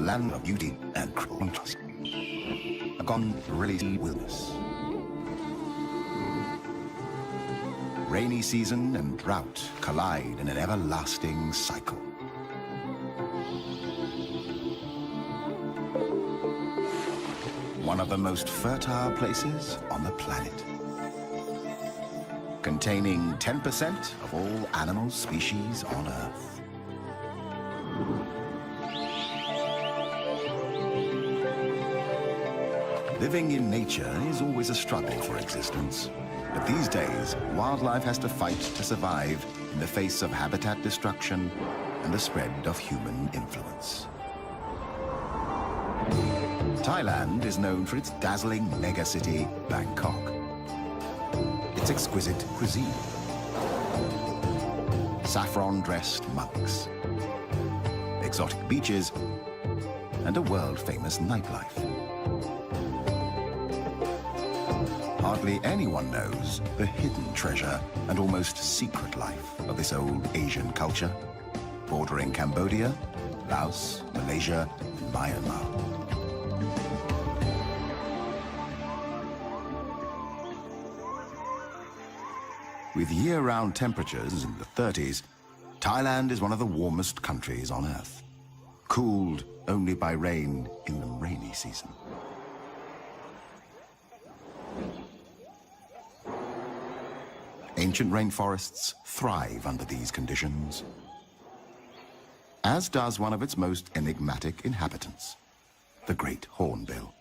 land of beauty and contrast. A gone really wilderness. Rainy season and drought collide in an everlasting cycle. One of the most fertile places on the planet, containing 10% of all animal species on Earth. Living in nature is always a struggle for existence. But these days, wildlife has to fight to survive in the face of habitat destruction and the spread of human influence. Thailand is known for its dazzling megacity, Bangkok. Its exquisite cuisine. Saffron-dressed monks. Exotic beaches, and a world-famous nightlife. Hardly anyone knows the hidden treasure and almost secret life of this old Asian culture, bordering Cambodia, Laos, Malaysia, and Myanmar. With year-round temperatures in the 30s, Thailand is one of the warmest countries on Earth, cooled only by rain in the rainy season. Ancient rainforests thrive under these conditions, as does one of its most enigmatic inhabitants, the great hornbill.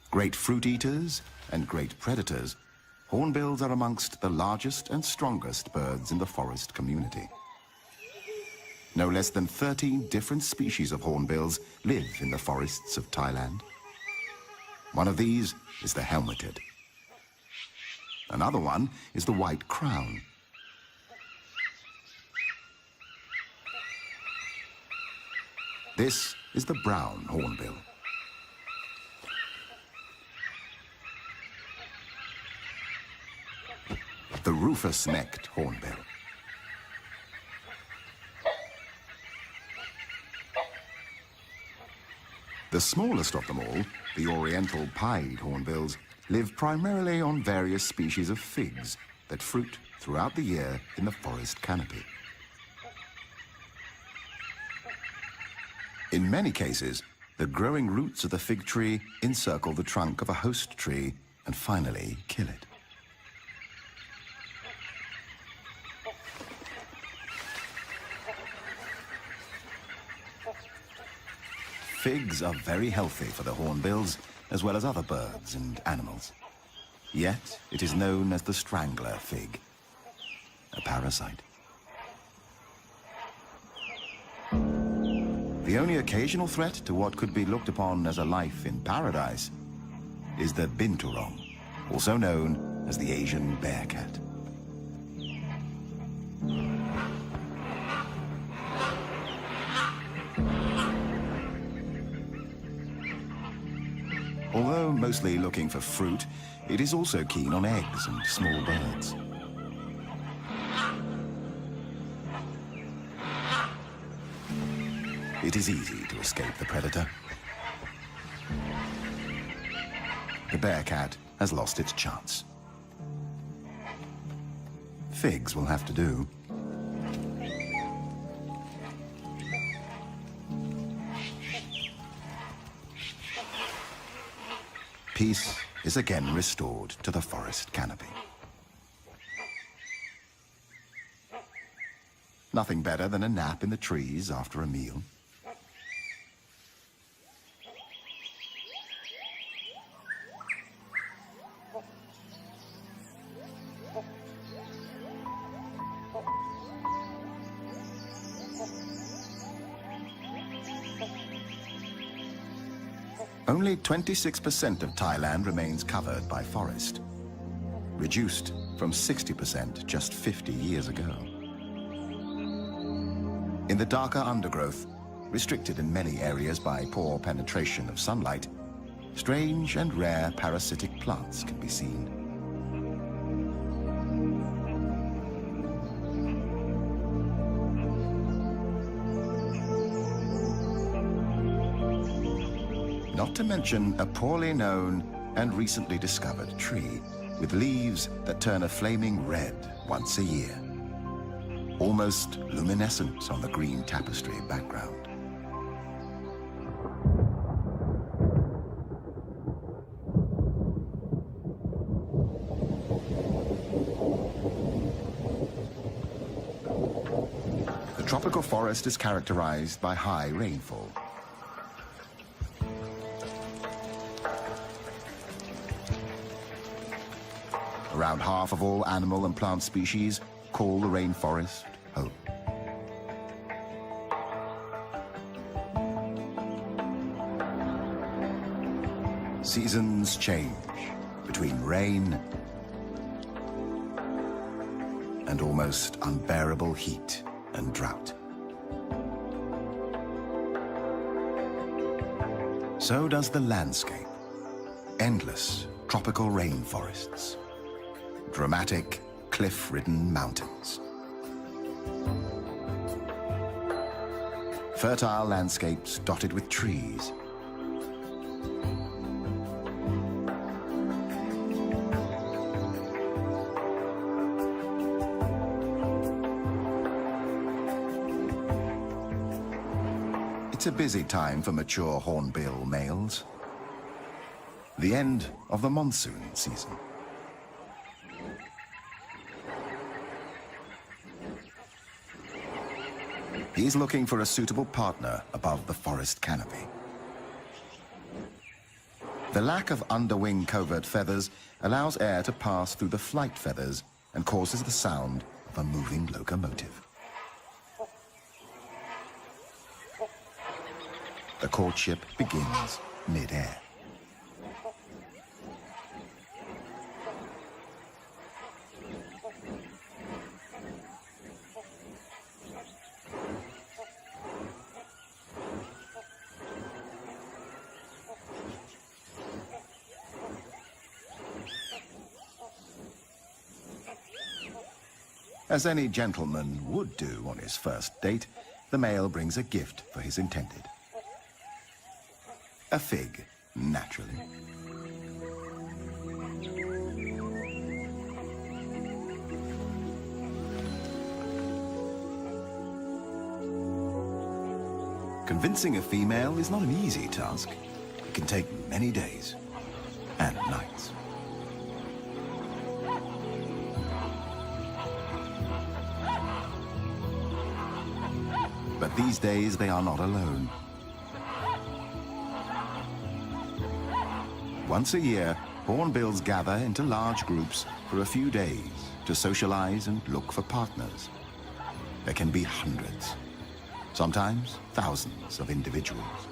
Great fruit eaters and great predators, hornbills are amongst the largest and strongest birds in the forest community. No less than 13 different species of hornbills live in the forests of Thailand. One of these is the helmeted. Another one is the white crown. This is the brown hornbill. The rufous-necked hornbill. The smallest of them all, the oriental pied hornbills, live primarily on various species of figs that fruit throughout the year in the forest canopy. In many cases, the growing roots of the fig tree encircle the trunk of a host tree and finally kill it. Figs are very healthy for the hornbills, as well as other birds and animals. Yet, it is known as the strangler fig, a parasite. The only occasional threat to what could be looked upon as a life in paradise is the binturong, also known as the Asian bear cat. Although mostly looking for fruit, it is also keen on eggs and small birds. It is easy to escape the predator. The bear cat has lost its chance. Figs will have to do. Peace is again restored to the forest canopy. Nothing better than a nap in the trees after a meal. Only 26% of Thailand remains covered by forest, reduced from 60% just 50 years ago. In the darker undergrowth, restricted in many areas by poor penetration of sunlight, strange and rare parasitic plants can be seen. Not to mention a poorly known and recently discovered tree with leaves that turn a flaming red once a year, almost luminescent on the green tapestry background. The tropical forest is characterized by high rainfall. Around half of all animal and plant species call the rainforest home. Seasons change between rain and almost unbearable heat and drought. So does the landscape. Endless tropical rainforests. Dramatic, cliff-ridden mountains. Fertile landscapes dotted with trees. It's a busy time for mature hornbill males. The end of the monsoon season. He's looking for a suitable partner above the forest canopy. The lack of underwing covert feathers allows air to pass through the flight feathers and causes the sound of a moving locomotive. The courtship begins mid-air. As any gentleman would do on his first date, the male brings a gift for his intended. A fig, naturally. Convincing a female is not an easy task. It can take many days and nights. But these days, they are not alone. Once a year, hornbills gather into large groups for a few days to socialize and look for partners. There can be hundreds, sometimes thousands of individuals.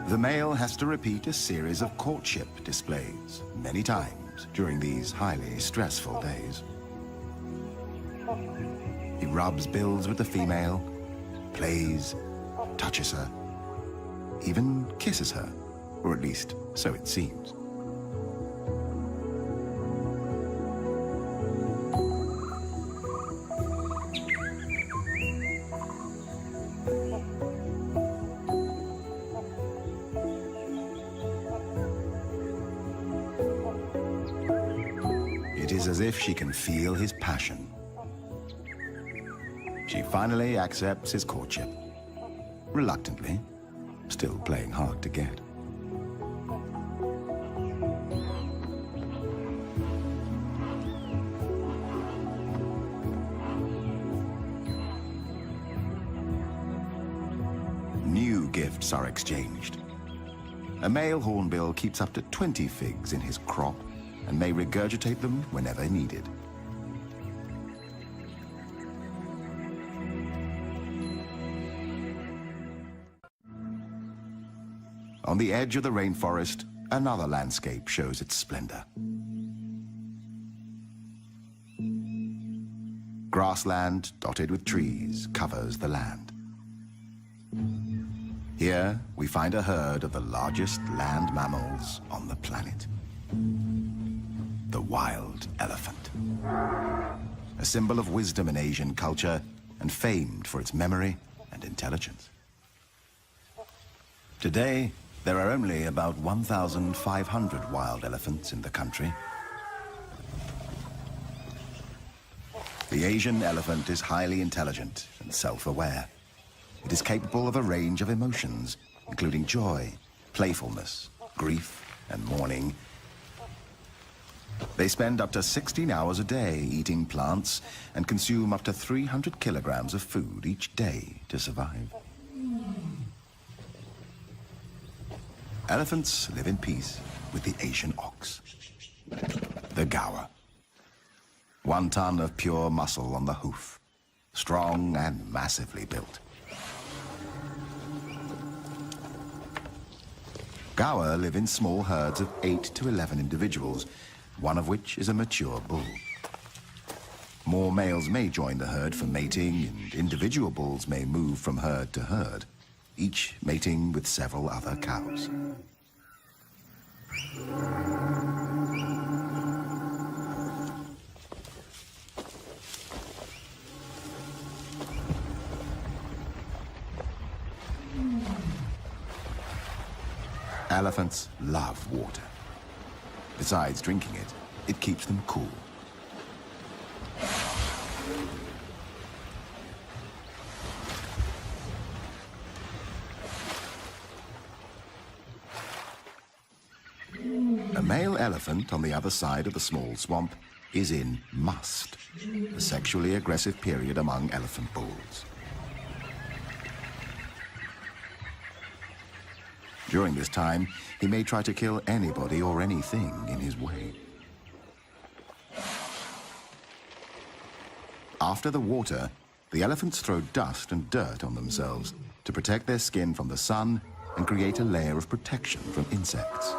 The male has to repeat a series of courtship displays many times during these highly stressful days. He rubs bills with the female, plays, touches her, even kisses her, or at least so it seems. It is as if she can feel his passion. She finally accepts his courtship. Reluctantly, still playing hard to get. New gifts are exchanged. A male hornbill keeps up to 20 figs in his crop and may regurgitate them whenever needed. On the edge of the rainforest, another landscape shows its splendor. Grassland dotted with trees covers the land. Here, we find a herd of the largest land mammals on the planet. The wild elephant. A symbol of wisdom in Asian culture and famed for its memory and intelligence. Today, there are only about 1,500 wild elephants in the country. The Asian elephant is highly intelligent and self-aware. It is capable of a range of emotions, including joy, playfulness, grief, and mourning. They spend up to 16 hours a day eating plants and consume up to 300 kilograms of food each day to survive. Elephants live in peace with the Asian ox. The gaur. 1 ton of pure muscle on the hoof, strong and massively built. Gaur live in small herds of 8 to 11 individuals, one of which is a mature bull. More males may join the herd for mating, and individual bulls may move from herd to herd, each mating with several other cows. Elephants love water. Besides drinking it, it keeps them cool. A male elephant on the other side of the small swamp is in must, a sexually aggressive period among elephant bulls. During this time, he may try to kill anybody or anything in his way. After the water, the elephants throw dust and dirt on themselves to protect their skin from the sun and create a layer of protection from insects.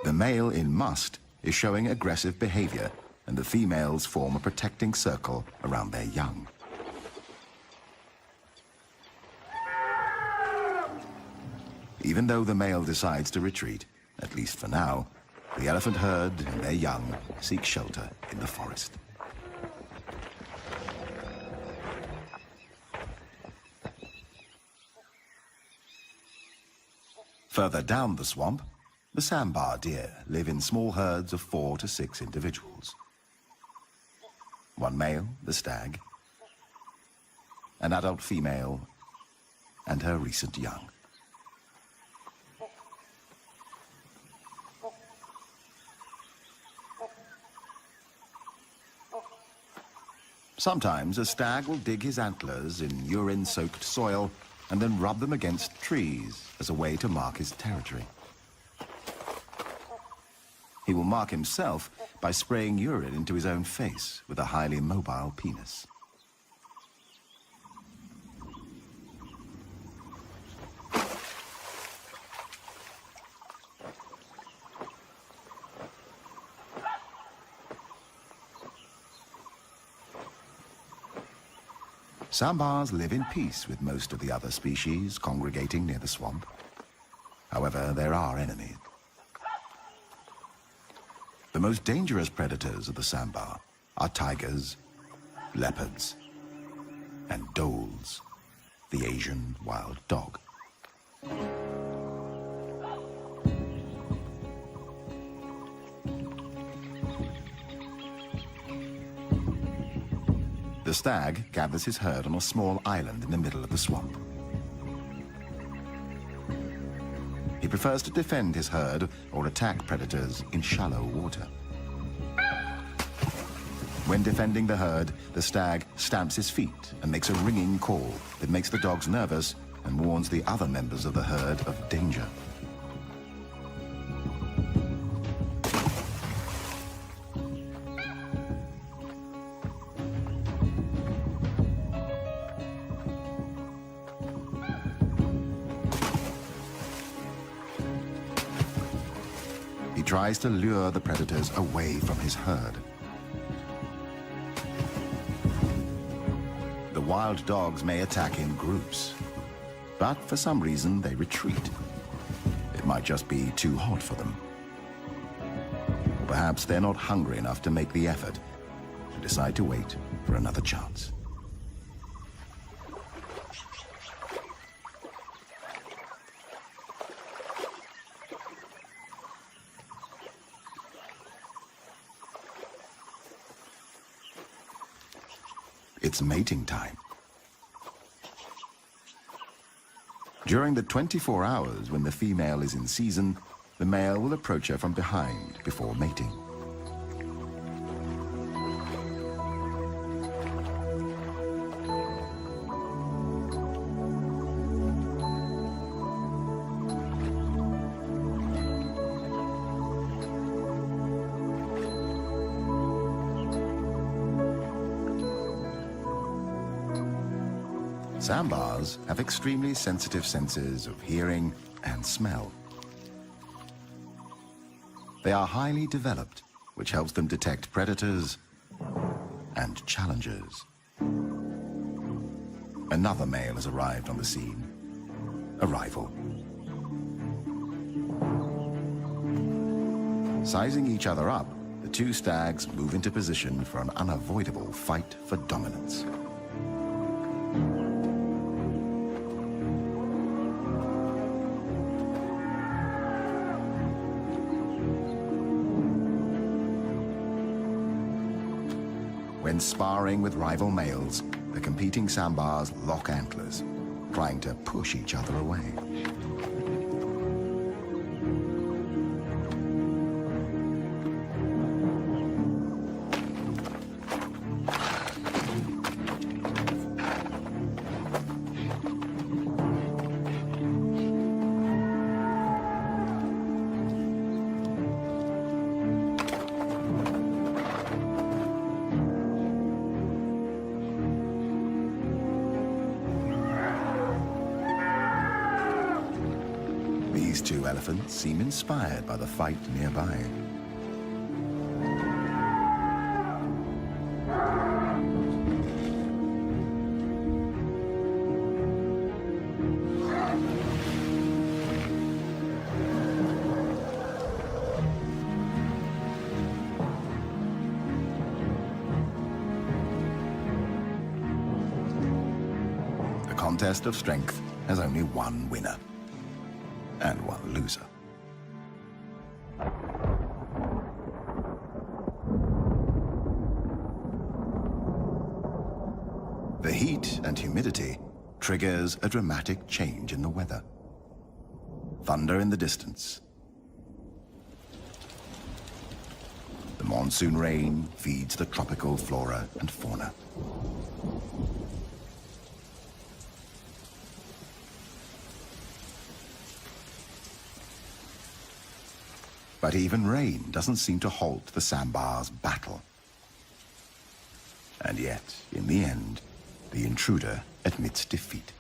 The male in must is showing aggressive behavior, and the females form a protecting circle around their young. Even though the male decides to retreat, at least for now, the elephant herd and their young seek shelter in the forest. Further down the swamp, the sambar deer live in small herds of 4 to 6 individuals. One male, the stag, an adult female, and her recent young. Sometimes a stag will dig his antlers in urine-soaked soil and then rub them against trees as a way to mark his territory. He will mark himself by spraying urine into his own face with a highly mobile penis. Sambars live in peace with most of the other species congregating near the swamp. However, there are enemies. The most dangerous predators of the sambar are tigers, leopards, and dholes, the Asian wild dog. The stag gathers his herd on a small island in the middle of the swamp. He prefers to defend his herd or attack predators in shallow water. When defending the herd, the stag stamps his feet and makes a ringing call that makes the dogs nervous and warns the other members of the herd of danger. He tries to lure the predators away from his herd. The wild dogs may attack in groups, but for some reason they retreat. It might just be too hot for them. Or perhaps they're not hungry enough to make the effort and decide to wait for another chance. It's mating time. During the 24 hours when the female is in season, the male will approach her from behind before mating. Sambars have extremely sensitive senses of hearing and smell. They are highly developed, which helps them detect predators and challengers. Another male has arrived on the scene, a rival. Sizing each other up, the two stags move into position for an unavoidable fight for dominance. When sparring with rival males, the competing sambars lock antlers, trying to push each other away. These two elephants seem inspired by the fight nearby. The contest of strength has only one winner and one loser. The heat and humidity triggers a dramatic change in the weather. Thunder in the distance. The monsoon rain feeds the tropical flora and fauna. But even rain doesn't seem to halt the sambars' battle. And yet, in the end, the intruder admits defeat.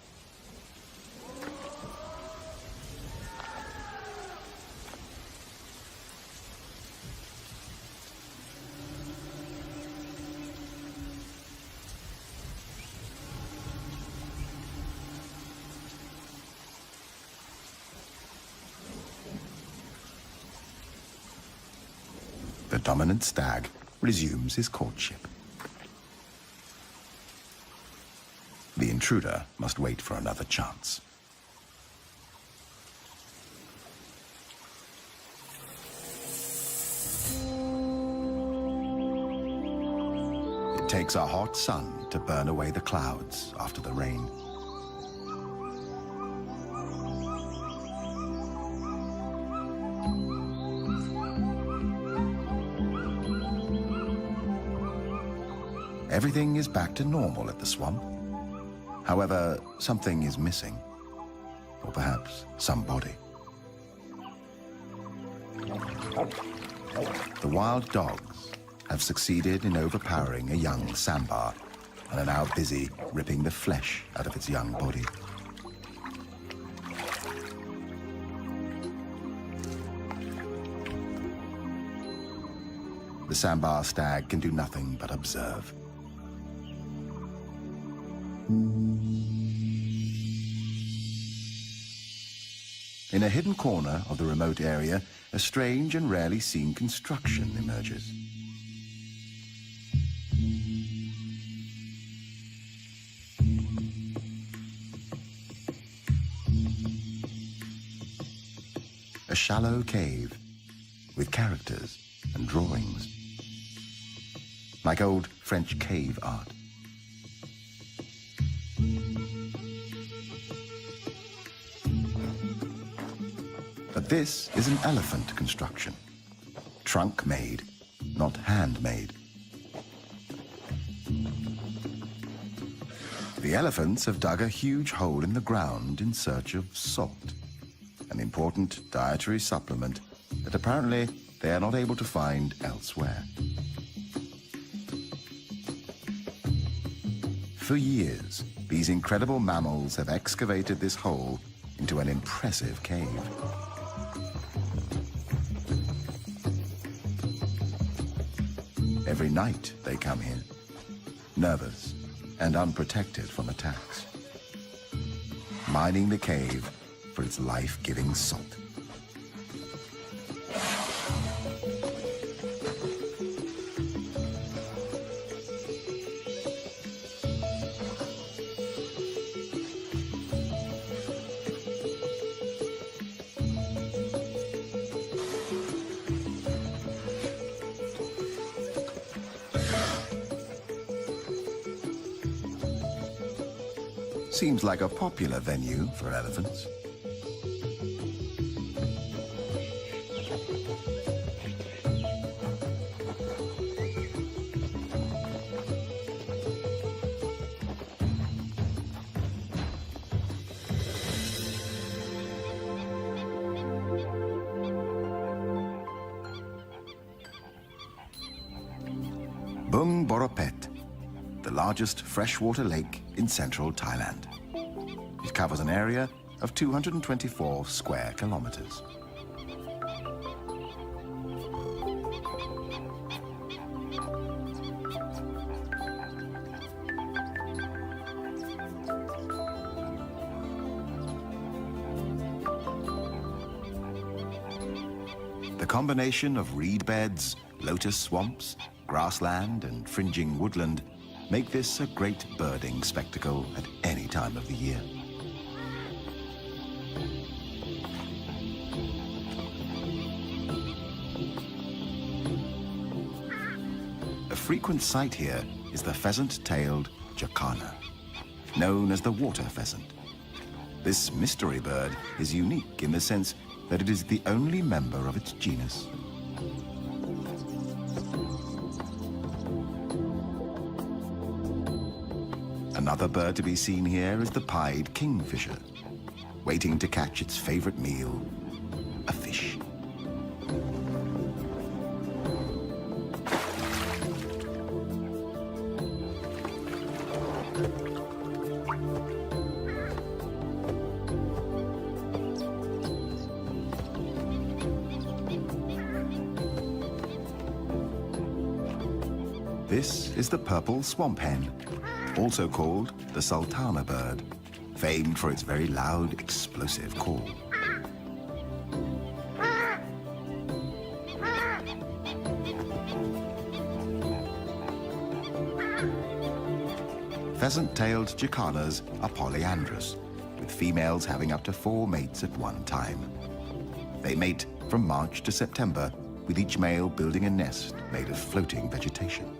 The dominant stag resumes his courtship. The intruder must wait for another chance. It takes a hot sun to burn away the clouds after the rain. Everything is back to normal at the swamp. However, something is missing. Or perhaps somebody. The wild dogs have succeeded in overpowering a young sambar and are now busy ripping the flesh out of its young body. The sambar stag can do nothing but observe. In a hidden corner of the remote area, a strange and rarely seen construction emerges. A shallow cave with characters and drawings, like old French cave art. But this is an elephant construction, trunk-made, not handmade. The elephants have dug a huge hole in the ground in search of salt, an important dietary supplement that apparently they are not able to find elsewhere. For years, these incredible mammals have excavated this hole into an impressive cave. Every night they come here, nervous and unprotected from attacks, mining the cave for its life-giving salt. Seems like a popular venue for elephants. Bung Boropet, the largest freshwater lake in central Thailand. It covers an area of 224 square kilometers. The combination of reed beds, lotus swamps, grassland and fringing woodland make this a great birding spectacle at any time of the year. A frequent sight here is the pheasant-tailed jacana, known as the water pheasant. This mystery bird is unique in the sense that it is the only member of its genus. Another bird to be seen here is the pied kingfisher, waiting to catch its favorite meal, a fish. This is the purple swamp hen, also called the sultana bird, famed for its very loud, explosive call. Pheasant-tailed jacanas are polyandrous, with females having up to 4 mates at one time. They mate from March to September, with each male building a nest made of floating vegetation.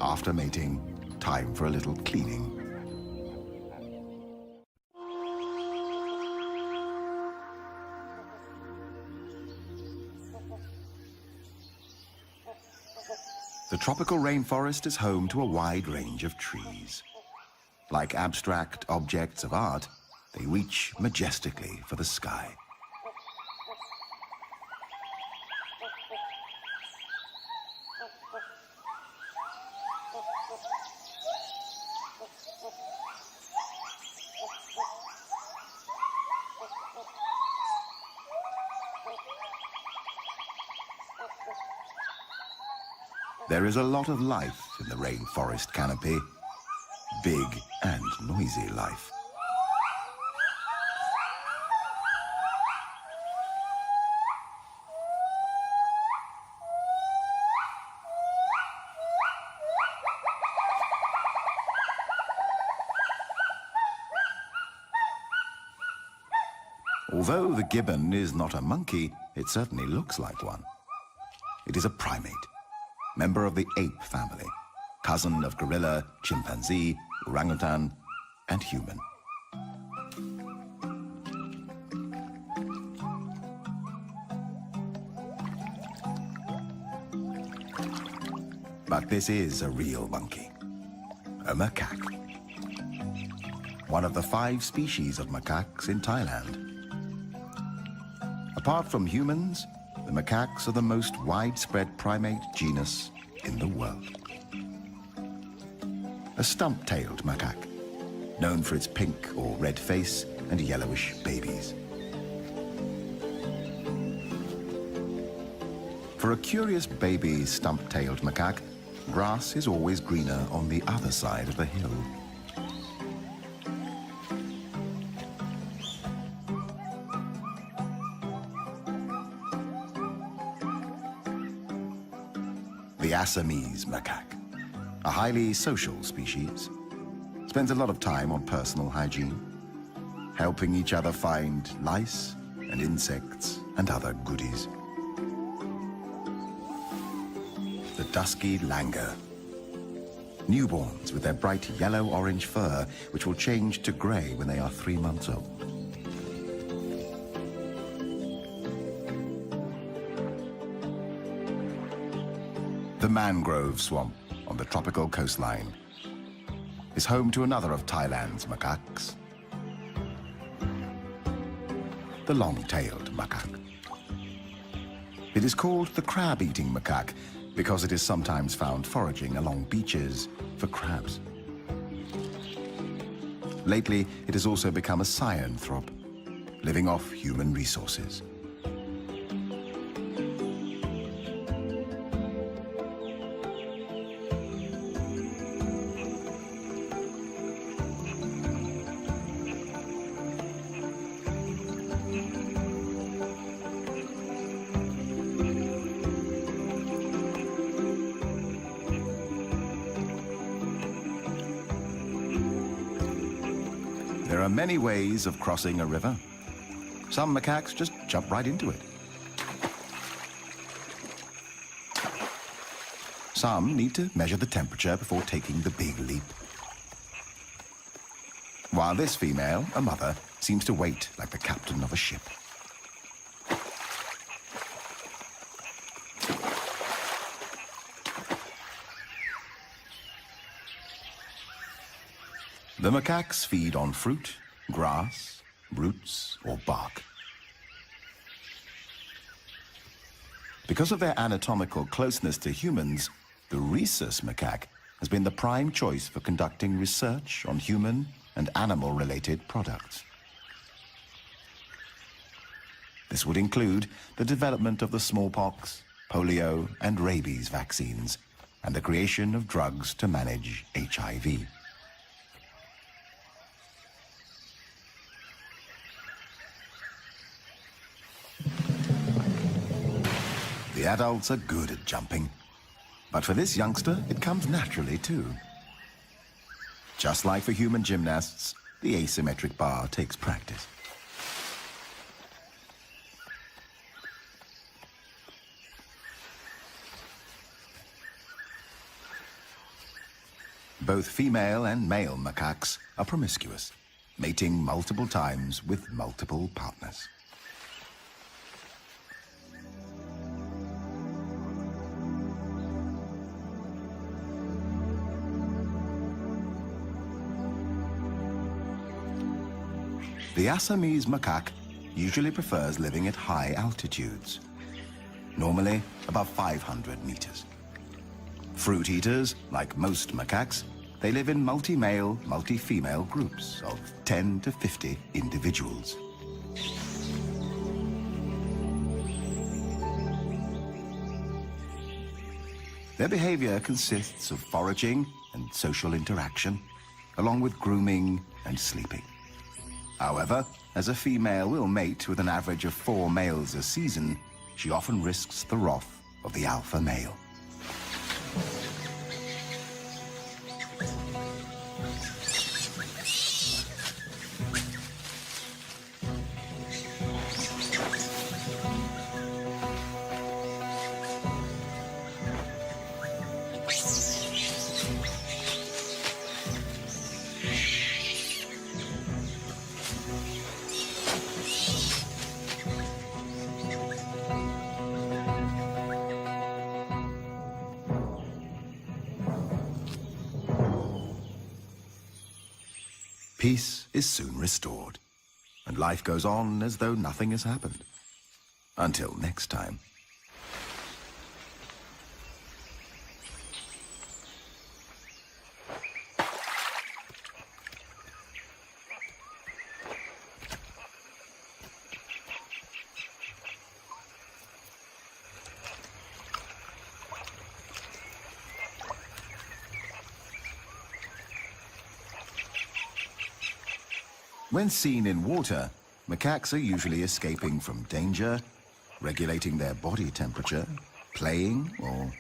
After mating, time for a little cleaning. The tropical rainforest is home to a wide range of trees. Like abstract objects of art, they reach majestically for the sky. There is a lot of life in the rainforest canopy. Big and noisy life. Although the gibbon is not a monkey, it certainly looks like one. It is a primate, member of the ape family, cousin of gorilla, chimpanzee, orangutan, and human. But this is a real monkey, a macaque. One of the 5 species of macaques in Thailand. Apart from humans, the macaques are the most widespread primate genus in the world. A stump-tailed macaque, known for its pink or red face and yellowish babies. For a curious baby stump-tailed macaque, grass is always greener on the other side of the hill. The Assamese macaque, a highly social species, spends a lot of time on personal hygiene, helping each other find lice and insects and other goodies. The dusky langur, newborns with their bright yellow-orange fur, which will change to grey when they are 3 months old. The mangrove swamp on the tropical coastline is home to another of Thailand's macaques, the long-tailed macaque. It is called the crab-eating macaque because it is sometimes found foraging along beaches for crabs. Lately, it has also become a cyanthrope, living off human resources. There are many ways of crossing a river. Some macaques just jump right into it. Some need to measure the temperature before taking the big leap. While this female, a mother, seems to wait like the captain of a ship. The macaques feed on fruit, grass, roots, or bark. Because of their anatomical closeness to humans, the rhesus macaque has been the prime choice for conducting research on human and animal-related products. This would include the development of the smallpox, polio, and rabies vaccines, and the creation of drugs to manage HIV. The adults are good at jumping, but for this youngster, it comes naturally too. Just like for human gymnasts, the asymmetric bar takes practice. Both female and male macaques are promiscuous, mating multiple times with multiple partners. The Assamese macaque usually prefers living at high altitudes, normally above 500 meters. Fruit eaters, like most macaques, they live in multi-male, multi-female groups of 10 to 50 individuals. Their behavior consists of foraging and social interaction, along with grooming and sleeping. However, as a female will mate with an average of 4 males a season, she often risks the wrath of the alpha male. Peace is soon restored, and life goes on as though nothing has happened. Until next time. When seen in water, macaques are usually escaping from danger, regulating their body temperature, playing, or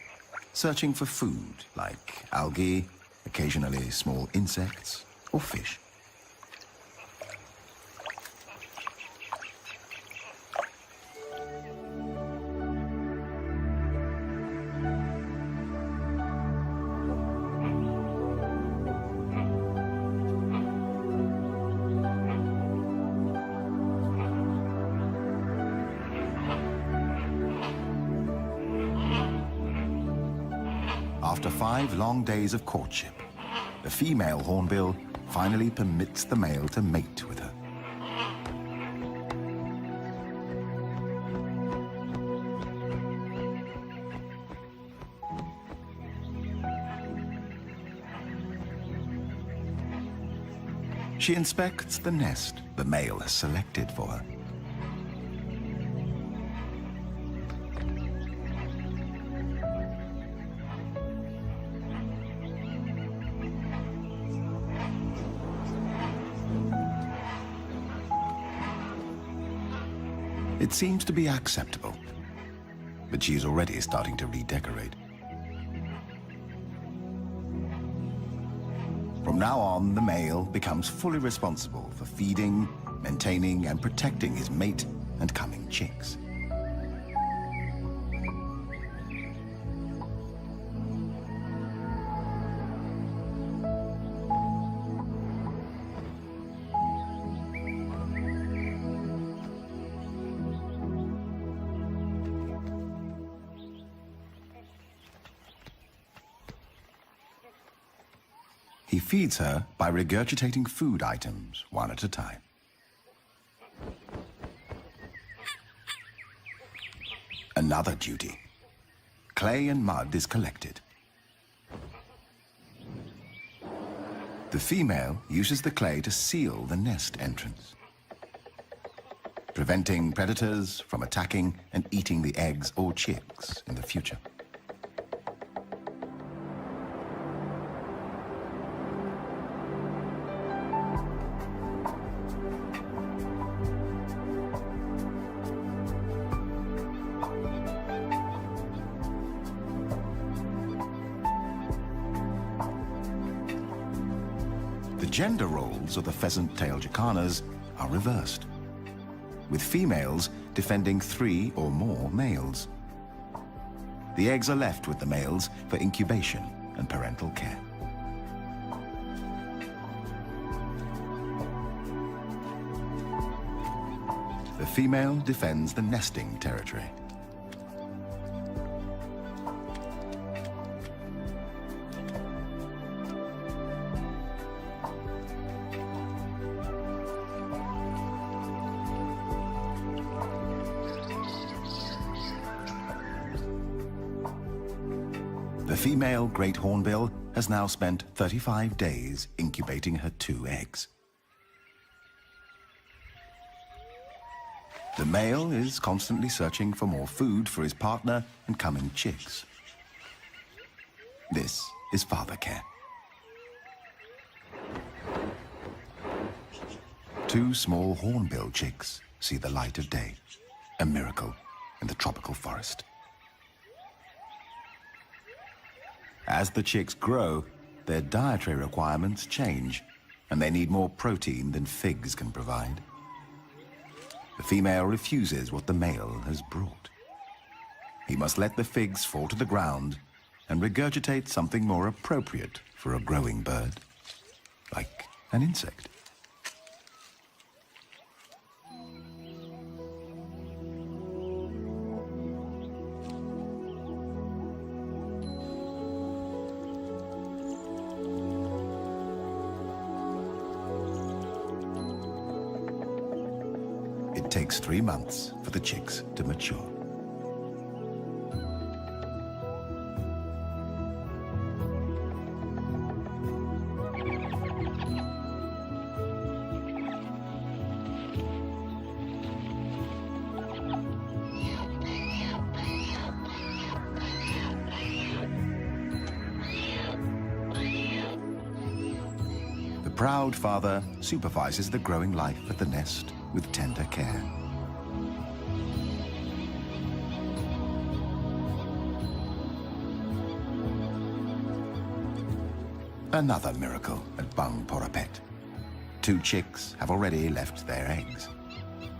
searching for food like algae, occasionally small insects, or fish. After 5 long days of courtship, the female hornbill finally permits the male to mate with her. She inspects the nest the male has selected for her. It seems to be acceptable, but she's already starting to redecorate. From now on, the male becomes fully responsible for feeding, maintaining, and protecting his mate and coming chicks. He feeds her by regurgitating food items one at a time. Another duty. Clay and mud is collected. The female uses the clay to seal the nest entrance, preventing predators from attacking and eating the eggs or chicks in the future. The gender roles of the pheasant-tailed jacanas are reversed, with females defending 3 or more males. The eggs are left with the males for incubation and parental care. The female defends the nesting territory. The female great hornbill has now spent 35 days incubating her 2 eggs. The male is constantly searching for more food for his partner and coming chicks. This is father care. 2 small hornbill chicks see the light of day, a miracle in the tropical forest. As the chicks grow, their dietary requirements change, and they need more protein than figs can provide. The female refuses what the male has brought. He must let the figs fall to the ground and regurgitate something more appropriate for a growing bird, like an insect. It takes 3 months for the chicks to mature. The proud father supervises the growing life at the nest with tender care. Another miracle at Bang Porapet. 2 chicks have already left their eggs.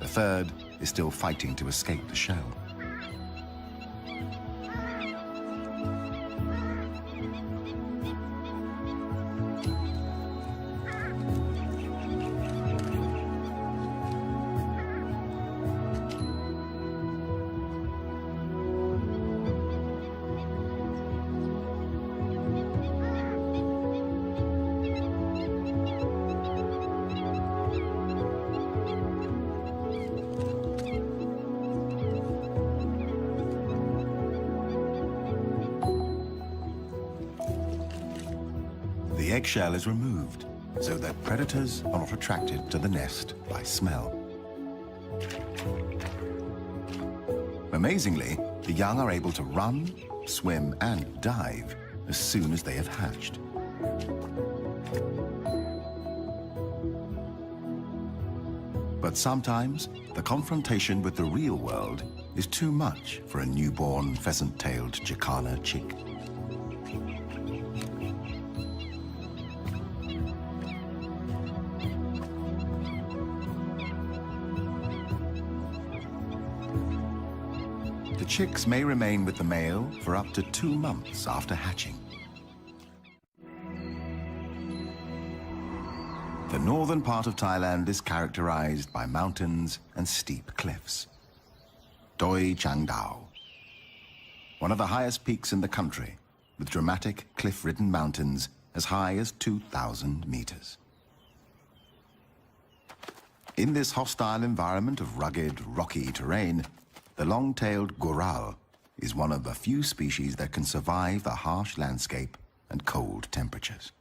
The third is still fighting to escape the shell. The eggshell is removed so that predators are not attracted to the nest by smell. Amazingly, the young are able to run, swim, and dive as soon as they have hatched. But sometimes, the confrontation with the real world is too much for a newborn pheasant-tailed Jacana chick. The chicks may remain with the male for up to 2 months after hatching. The northern part of Thailand is characterized by mountains and steep cliffs. Doi Chang Dao, one of the highest peaks in the country, with dramatic cliff-ridden mountains as high as 2,000 meters. In this hostile environment of rugged, rocky terrain, the long-tailed goral is one of the few species that can survive the harsh landscape and cold temperatures.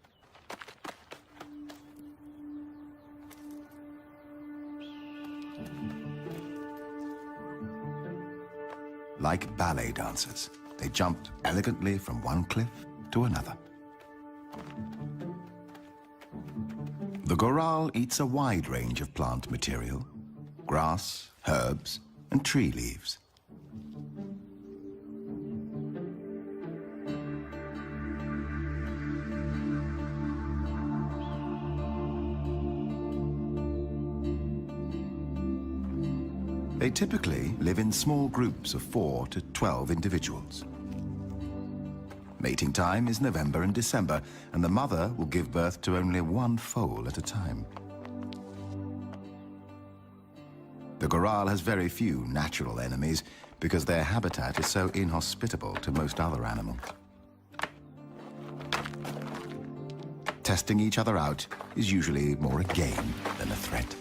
Like ballet dancers, they jumped elegantly from one cliff to another. The goral eats a wide range of plant material: grass, herbs, and tree leaves. They typically live in small groups of 4 to 12 individuals. Mating time is November and December, and the mother will give birth to only 1 foal at a time. The goral has very few natural enemies because their habitat is so inhospitable to most other animals. Testing each other out is usually more a game than a threat.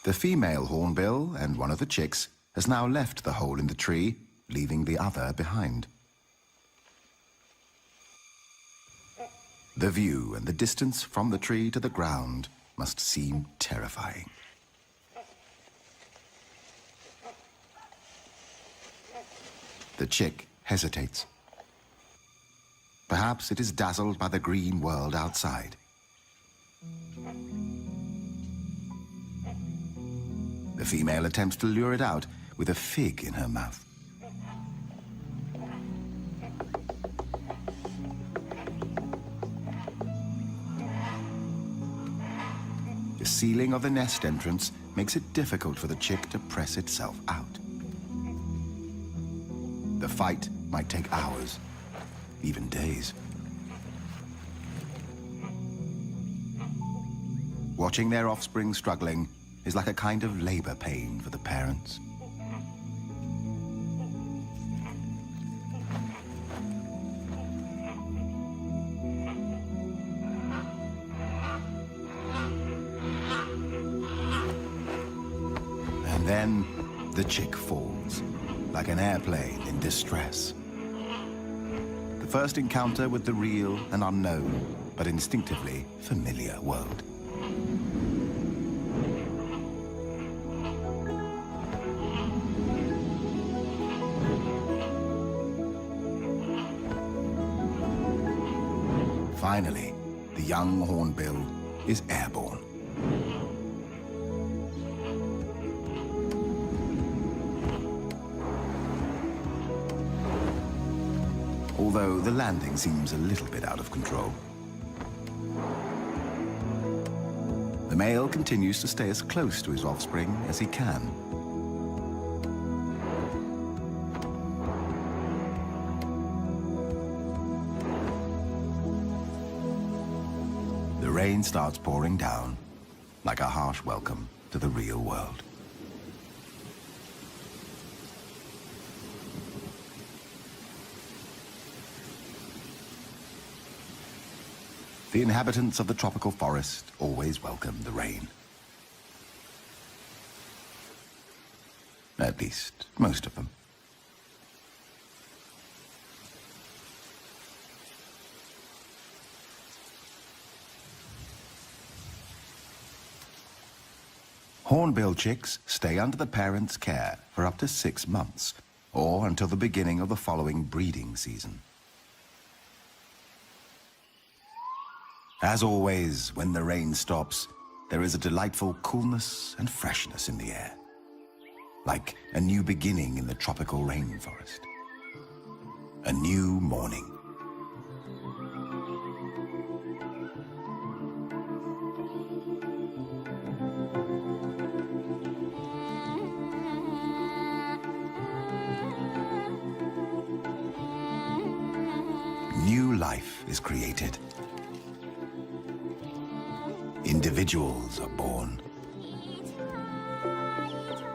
The female hornbill and one of the chicks has now left the hole in the tree, leaving the other behind. The view and the distance from the tree to the ground must seem terrifying. The chick hesitates. Perhaps it is dazzled by the green world outside. The female attempts to lure it out with a fig in her mouth. The sealing of the nest entrance makes it difficult for the chick to press itself out. The fight might take hours, even days. Watching their offspring struggling is like a kind of labor pain for the parents. And then the chick falls, like an airplane in distress. The first encounter with the real and unknown, but instinctively familiar world. Finally, the young hornbill is airborne. Although the landing seems a little bit out of control. The male continues to stay as close to his offspring as he can. The rain starts pouring down, like a harsh welcome to the real world. The inhabitants of the tropical forest always welcome the rain. At least, most of them. Hornbill chicks stay under the parents' care for up to 6 months, or until the beginning of the following breeding season. As always, when the rain stops, there is a delightful coolness and freshness in the air, like a new beginning in the tropical rainforest. A new morning. New life is created. Individuals are born.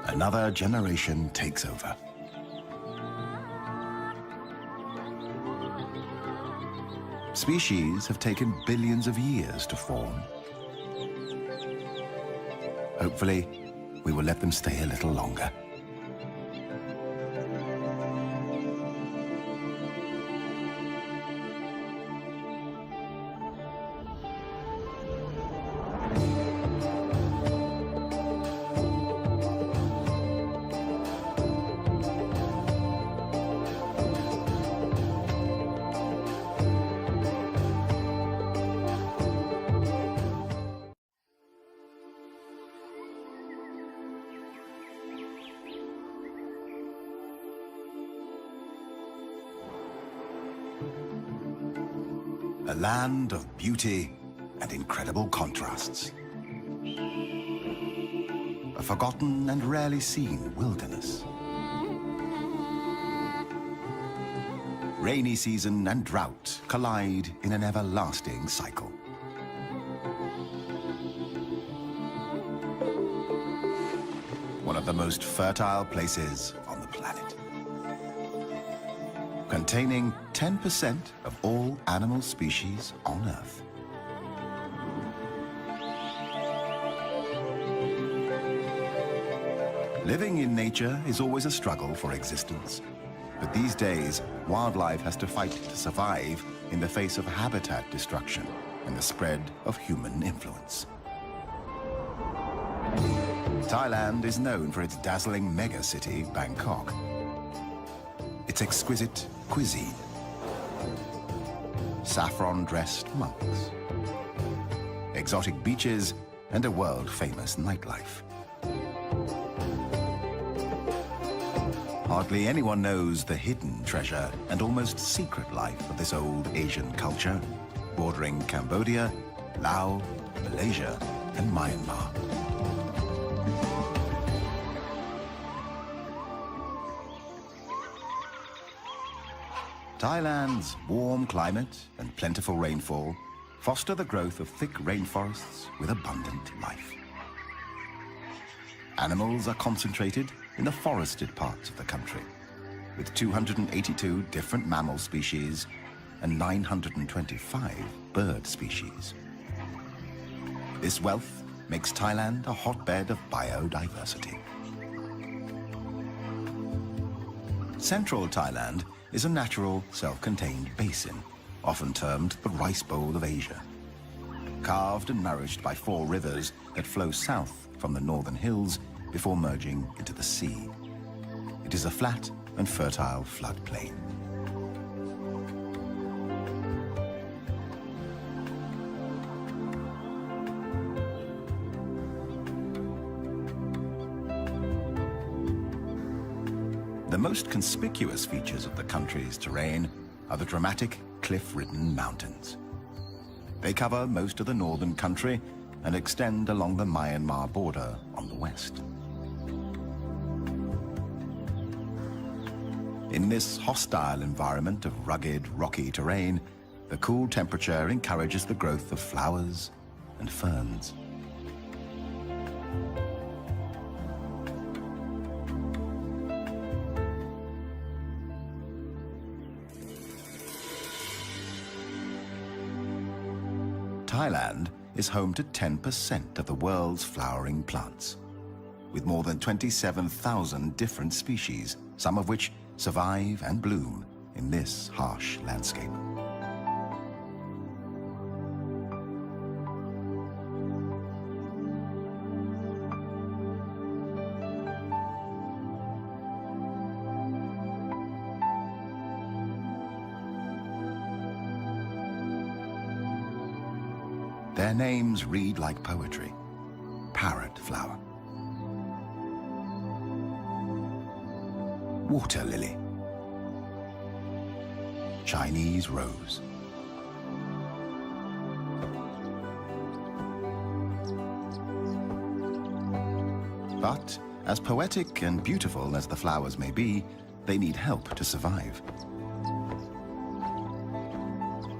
Another generation takes over. Species have taken billions of years to form. Hopefully, we will let them stay a little longer. A land of beauty and incredible contrasts. A forgotten and rarely seen wilderness. Rainy season and drought collide in an everlasting cycle. One of the most fertile places on the planet. Containing 10% of all animal species on Earth. Living in nature is always a struggle for existence. But these days, wildlife has to fight to survive in the face of habitat destruction and the spread of human influence. Thailand is known for its dazzling mega-city, Bangkok. Its exquisite cuisine, saffron-dressed monks, exotic beaches, and a world-famous nightlife. Hardly anyone knows the hidden treasure and almost secret life of this old Asian culture, bordering Cambodia, Laos, Malaysia, and Myanmar. Thailand's warm climate and plentiful rainfall foster the growth of thick rainforests with abundant life. Animals are concentrated in the forested parts of the country, with 282 different mammal species and 925 bird species. This wealth makes Thailand a hotbed of biodiversity. Central Thailand is a natural, self-contained basin, often termed the Rice Bowl of Asia. Carved and nourished by 4 rivers that flow south from the northern hills before merging into the sea. It is a flat and fertile floodplain. The most conspicuous features of the country's terrain are the dramatic cliff-ridden mountains. They cover most of the northern country and extend along the Myanmar border on the west. In this hostile environment of rugged, rocky terrain, the cool temperature encourages the growth of flowers and ferns. Thailand is home to 10% of the world's flowering plants, with more than 27,000 different species, some of which survive and bloom in this harsh landscape. Their names read like poetry. Parrot flower, water lily, Chinese rose, but as poetic and beautiful as the flowers may be, they need help to survive.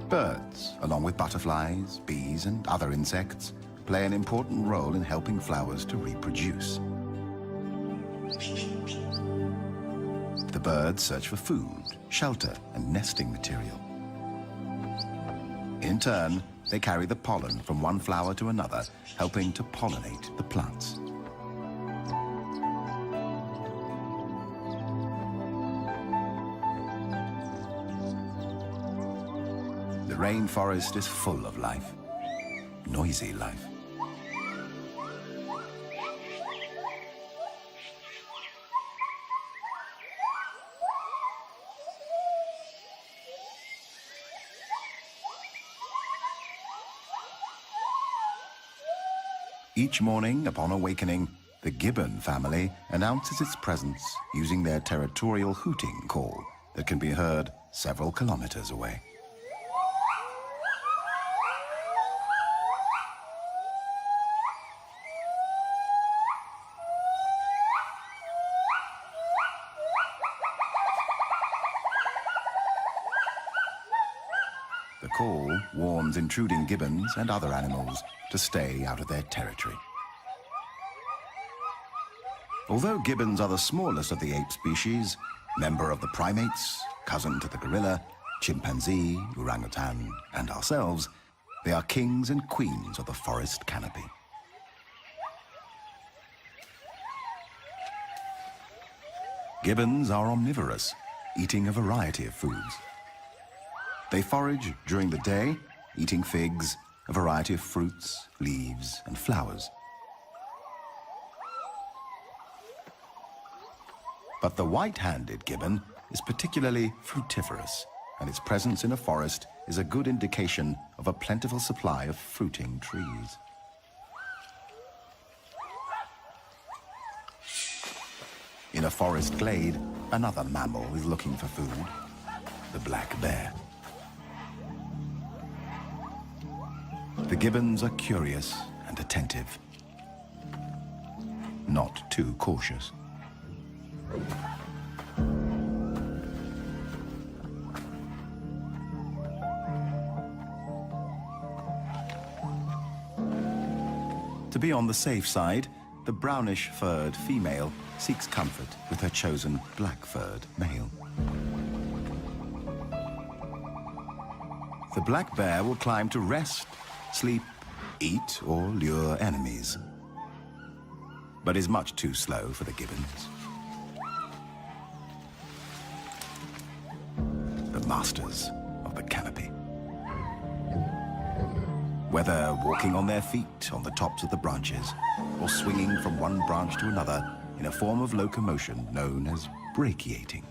Birds, along with butterflies, bees, and other insects, play an important role in helping flowers to reproduce. The birds search for food, shelter, and nesting material. In turn, they carry the pollen from one flower to another, helping to pollinate the plants. The rainforest is full of life, noisy life. Each morning, upon awakening, the gibbon family announces its presence using their territorial hooting call that can be heard several kilometers away. The call warns intruding gibbons and other animals to stay out of their territory. Although gibbons are the smallest of the ape species, member of the primates, cousin to the gorilla, chimpanzee, orangutan, and ourselves, they are kings and queens of the forest canopy. Gibbons are omnivorous, eating a variety of foods. They forage during the day, eating figs, a variety of fruits, leaves, and flowers. But the white-handed gibbon is particularly fruitiferous, and its presence in a forest is a good indication of a plentiful supply of fruiting trees. In a forest glade, another mammal is looking for food, the black bear. The gibbons are curious and attentive, not too cautious. To be on the safe side, the brownish-furred female seeks comfort with her chosen black-furred male. The black bear will climb to rest, sleep, eat, or lure enemies, but is much too slow for the gibbons. The masters of the canopy. Whether walking on their feet on the tops of the branches or swinging from one branch to another in a form of locomotion known as brachiating.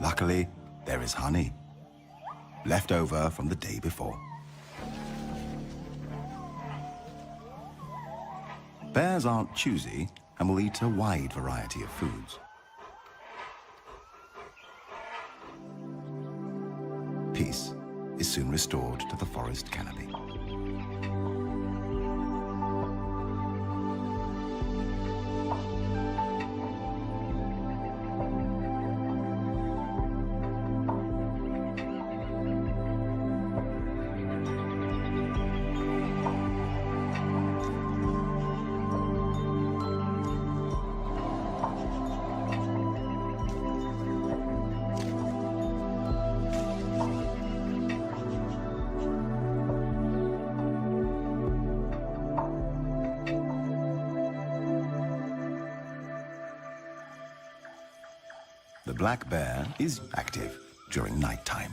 Luckily, there is honey, left over from the day before. Bears aren't choosy and will eat a wide variety of foods. Peace is soon restored to the forest canopy. The black bear is active during nighttime.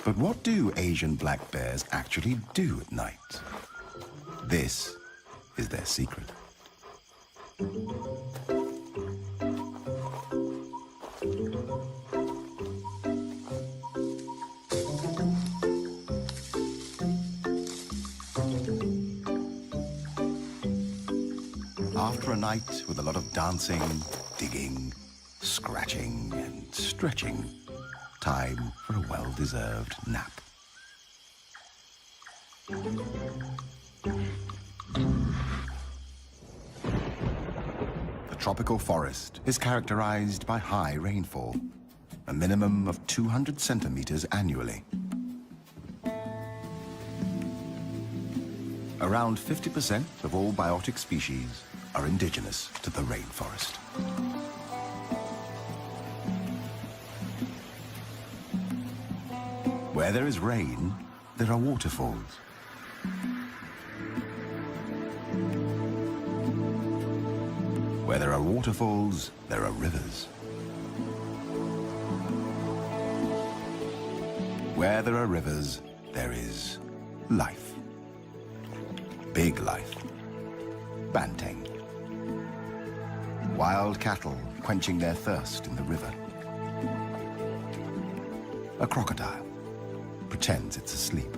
But what do Asian black bears actually do at night? This is their secret. After a night with a lot of dancing, digging, scratching, and stretching, time for a well-deserved nap. The tropical forest is characterized by high rainfall, a minimum of 200 centimeters annually. Around 50% of all biotic species are indigenous to the rainforest. Where there is rain, there are waterfalls. Where there are waterfalls, there are rivers. Where there are rivers, there is life. Big life. Banteng. Wild cattle quenching their thirst in the river. A crocodile pretends it's asleep,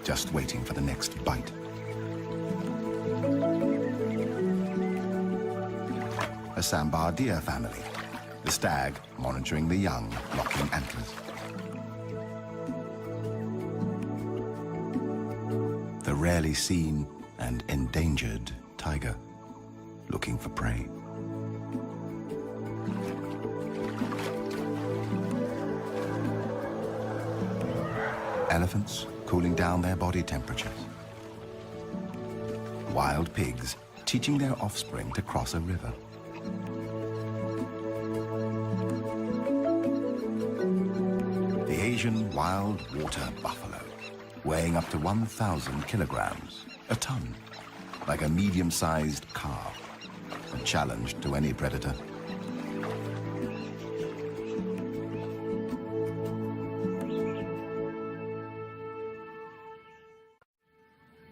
just waiting for the next bite. A sambar deer family, the stag monitoring the young, locking antlers. The rarely seen and endangered tiger, looking for prey. Elephants cooling down their body temperatures. Wild pigs teaching their offspring to cross a river. The Asian wild water buffalo, weighing up to 1,000 kilograms, a ton, like a medium-sized car, a challenge to any predator.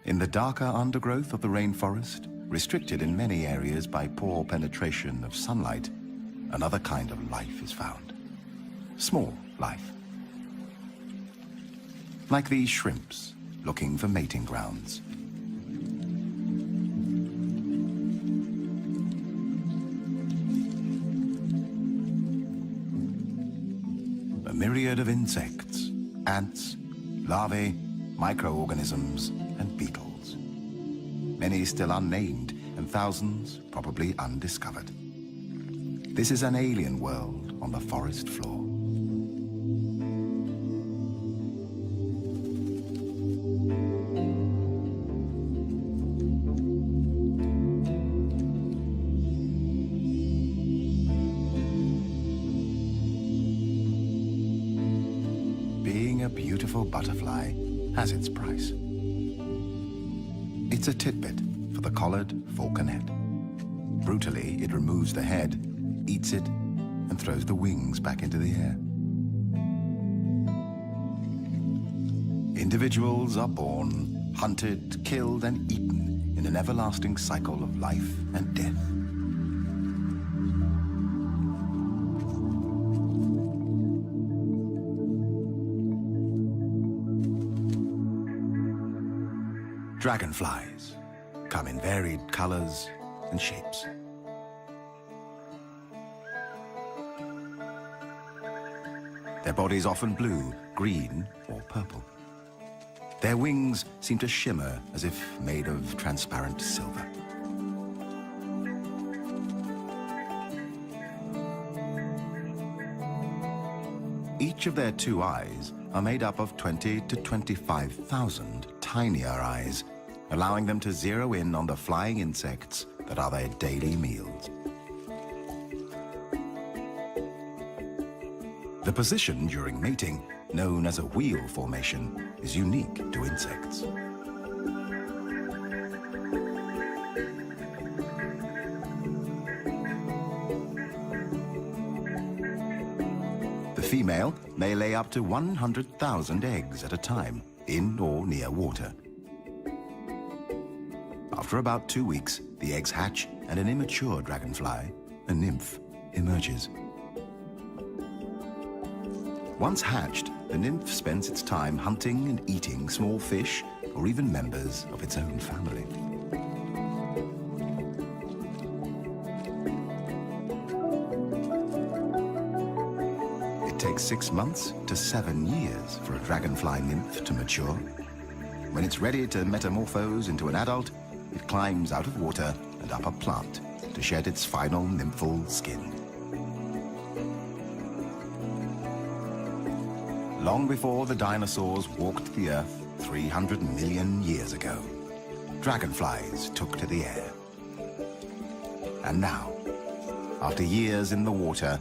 In the darker undergrowth of the rainforest, restricted in many areas by poor penetration of sunlight, another kind of life is found. Small life. Like these shrimps, looking for mating grounds. A myriad of insects, ants, larvae, microorganisms, and beetles. Many still unnamed, and thousands probably undiscovered. This is an alien world on the forest floor. Being a beautiful butterfly has its price. It's a titbit for the collared falconet. Brutally, it removes the head, eats it, and throws the wings back into the air. Individuals are born, hunted, killed, and eaten in an everlasting cycle of life and death. Dragonflies come in varied colors and shapes. Their bodies often blue, green, or purple. Their wings seem to shimmer as if made of transparent silver. Each of their two eyes are made up of 20 to 25,000 tinier eyes, allowing them to zero in on the flying insects that are their daily meals. The position during mating, known as a wheel formation, is unique to insects. The female may lay up to 100,000 eggs at a time, in or near water. After about 2 weeks, the eggs hatch and an immature dragonfly, a nymph, emerges. Once hatched, the nymph spends its time hunting and eating small fish or even members of its own family. It takes 6 months to 7 years for a dragonfly nymph to mature. When it's ready to metamorphose into an adult, it climbs out of water and up a plant to shed its final nymphal skin. Long before the dinosaurs walked the earth 300 million years ago, dragonflies took to the air. And now, after years in the water,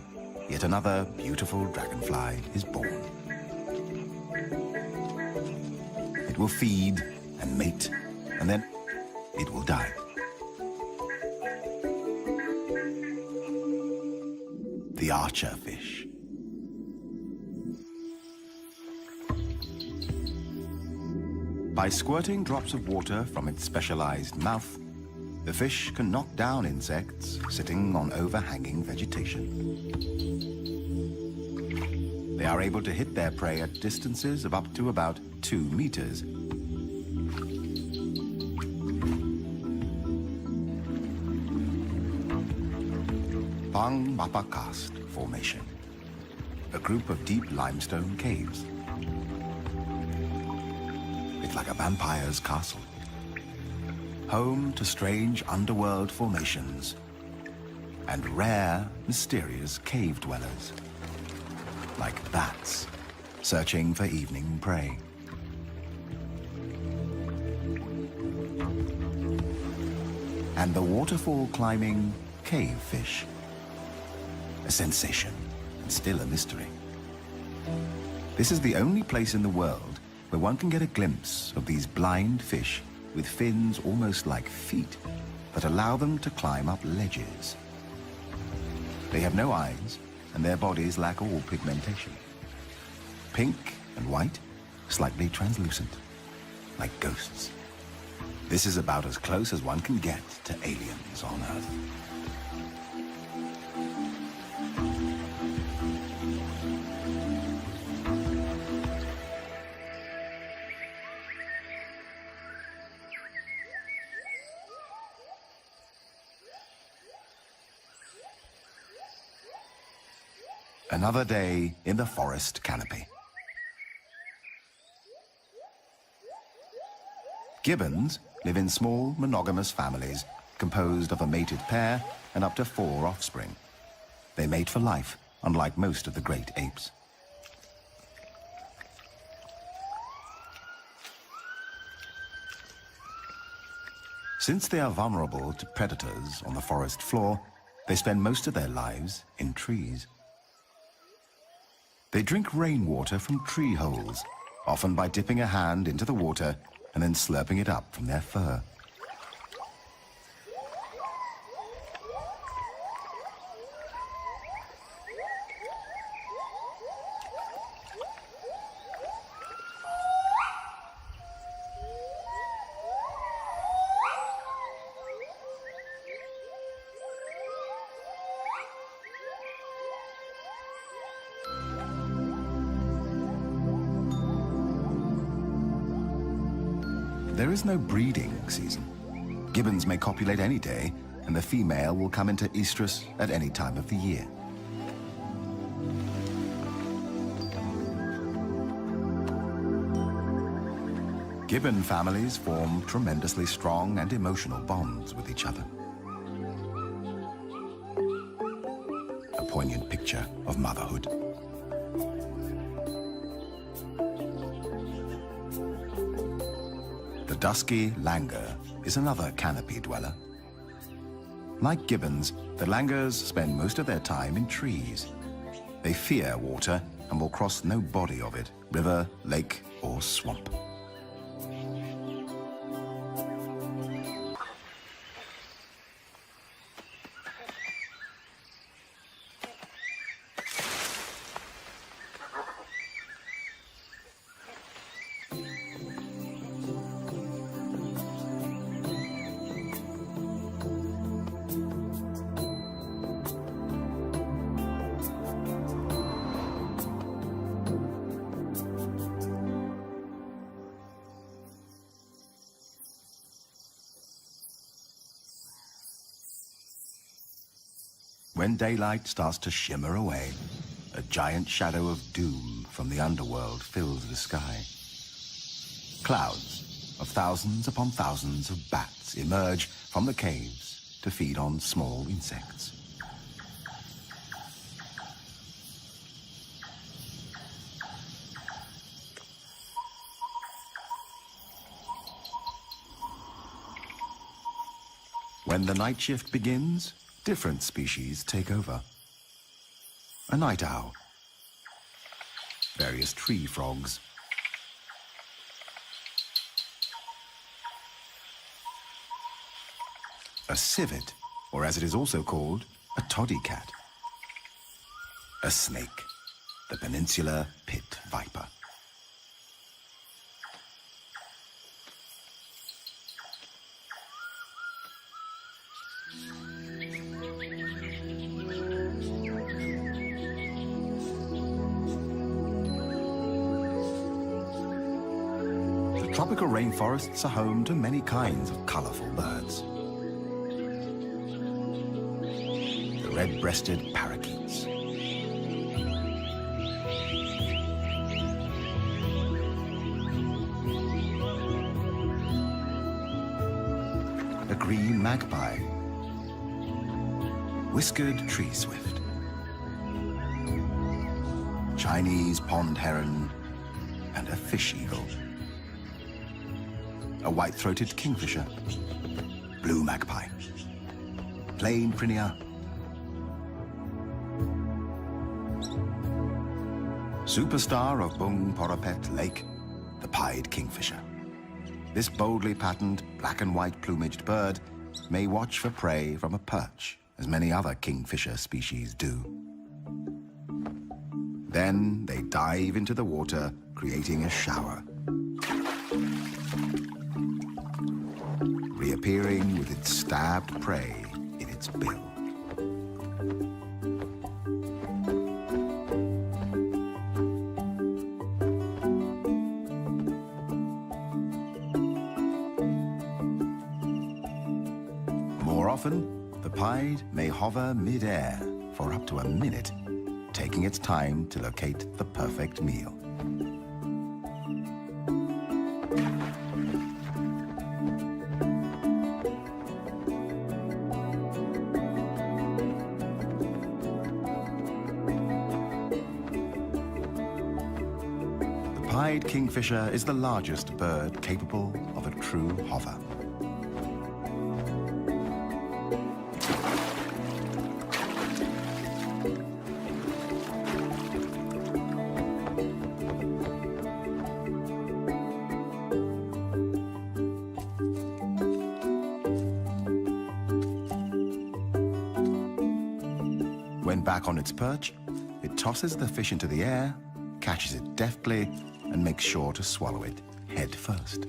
yet another beautiful dragonfly is born. It will feed and mate, and then it will die. The archer fish. By squirting drops of water from its specialized mouth, the fish can knock down insects sitting on overhanging vegetation. They are able to hit their prey at distances of up to about 2 meters. Pang Mapa Karst Formation, a group of deep limestone caves. It's like a vampire's castle, home to strange underworld formations and rare, mysterious cave dwellers, like bats searching for evening prey. And the waterfall climbing cave fish, a sensation and still a mystery. This is the only place in the world where one can get a glimpse of these blind fish with fins almost like feet that allow them to climb up ledges. They have no eyes, and their bodies lack all pigmentation. Pink and white, slightly translucent, like ghosts. This is about as close as one can get to aliens on Earth. Another day in the forest canopy. Gibbons live in small, monogamous families composed of a mated pair and up to 4 offspring. They mate for life, unlike most of the great apes. Since they are vulnerable to predators on the forest floor, they spend most of their lives in trees. They drink rainwater from tree holes, often by dipping a hand into the water and then slurping it up from their fur. There is no breeding season. Gibbons may copulate any day, and the female will come into estrus at any time of the year. Gibbon families form tremendously strong and emotional bonds with each other. A poignant picture of motherhood. The dusky langur is another canopy dweller. Like gibbons, the langurs spend most of their time in trees. They fear water and will cross no body of it, river, lake, or swamp. When daylight starts to shimmer away, a giant shadow of doom from the underworld fills the sky. Clouds of thousands upon thousands of bats emerge from the caves to feed on small insects. When the night shift begins, different species take over. A night owl, various tree frogs, a civet, or as it is also called, a toddy cat, a snake, the peninsular pit viper. Tropical rainforests are home to many kinds of colorful birds. The red-breasted parakeets, a green magpie, whiskered tree swift, Chinese pond heron, and a fish eagle. A white-throated kingfisher, blue magpie, plain prinia, superstar of Bung Porapet Lake, the pied kingfisher. This boldly patterned black and white plumaged bird may watch for prey from a perch, as many other kingfisher species do. Then they dive into the water, creating a shower, reappearing with its stabbed prey in its bill. More often, the pied may hover mid-air for up to a minute, taking its time to locate the perfect meal. The pied kingfisher is the largest bird capable of a true hover. When back on its perch, it tosses the fish into the air, catches it deftly, and makes sure to swallow it head first.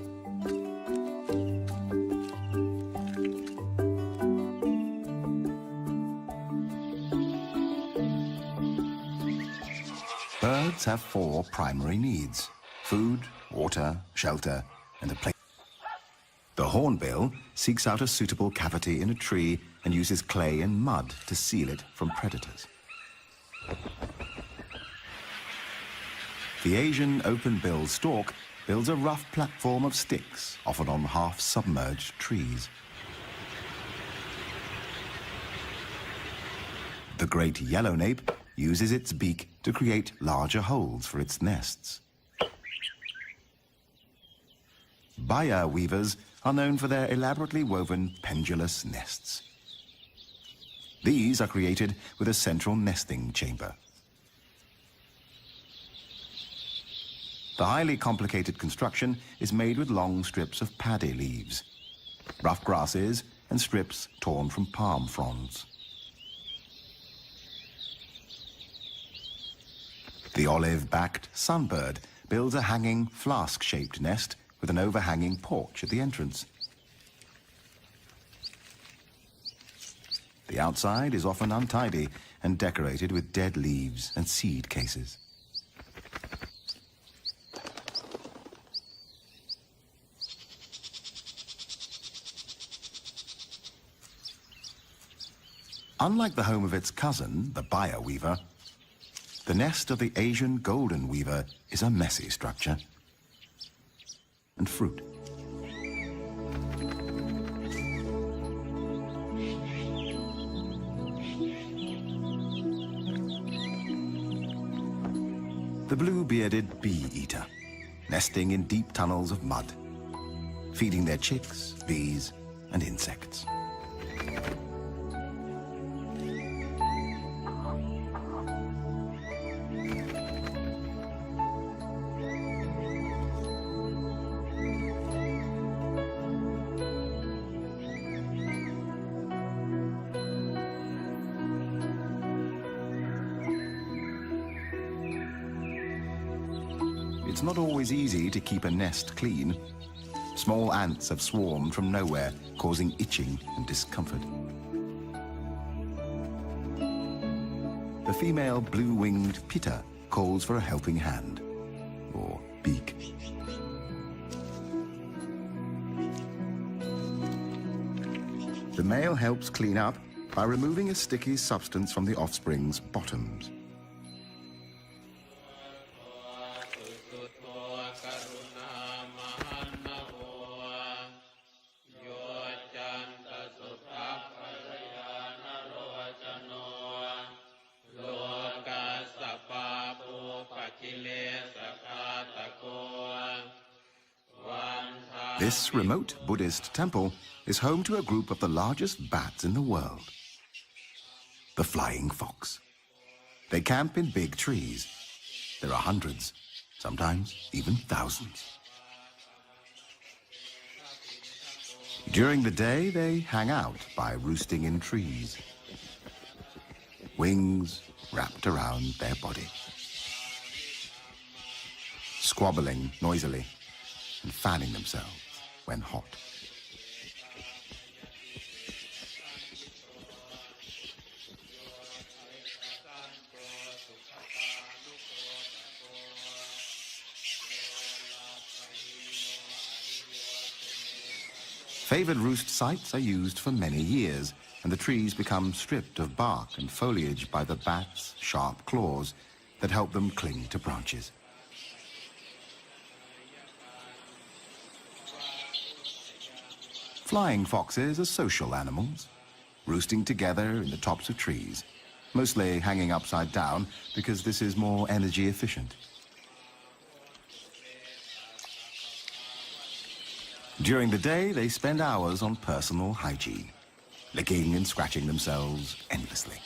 Birds have 4 primary needs: food, water, shelter, and a place. The hornbill seeks out a suitable cavity in a tree and uses clay and mud to seal it from predators. The Asian open-billed stork builds a rough platform of sticks, often on half-submerged trees. The great yellownape uses its beak to create larger holes for its nests. Baya weavers are known for their elaborately woven pendulous nests. These are created with a central nesting chamber. The highly complicated construction is made with long strips of paddy leaves, rough grasses, and strips torn from palm fronds. The olive-backed sunbird builds a hanging flask-shaped nest with an overhanging porch at the entrance. The outside is often untidy and decorated with dead leaves and seed cases. Unlike the home of its cousin, the Baya weaver, the nest of the Asian golden weaver is a messy structure. And fruit. The blue-bearded bee-eater, nesting in deep tunnels of mud, feeding their chicks, bees, and insects. It's not always easy to keep a nest clean. Small ants have swarmed from nowhere, causing itching and discomfort. The female blue-winged pitta calls for a helping hand, or beak. The male helps clean up by removing a sticky substance from the offspring's bottoms. This remote Buddhist temple is home to a group of the largest bats in the world, the flying fox. They camp in big trees. There are hundreds, sometimes even thousands. During the day, they hang out by roosting in trees, wings wrapped around their body, squabbling noisily and fanning themselves when hot. Favored roost sites are used for many years, and the trees become stripped of bark and foliage by the bats' sharp claws that help them cling to branches. Flying foxes are social animals, roosting together in the tops of trees, mostly hanging upside down because this is more energy efficient. During the day, they spend hours on personal hygiene, licking and scratching themselves endlessly.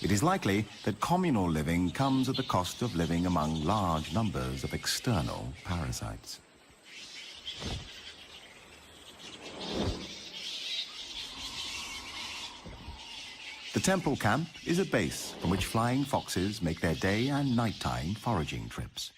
It is likely that communal living comes at the cost of living among large numbers of external parasites. The temple camp is a base from which flying foxes make their day and nighttime foraging trips.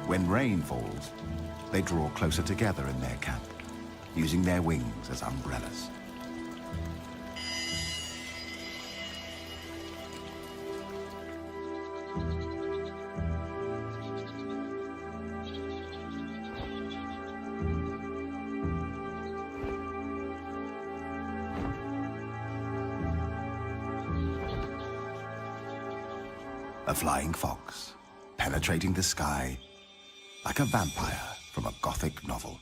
When rain falls, they draw closer together in their camp, using their wings as umbrellas. A flying fox, penetrating the sky like a vampire from a Gothic novel.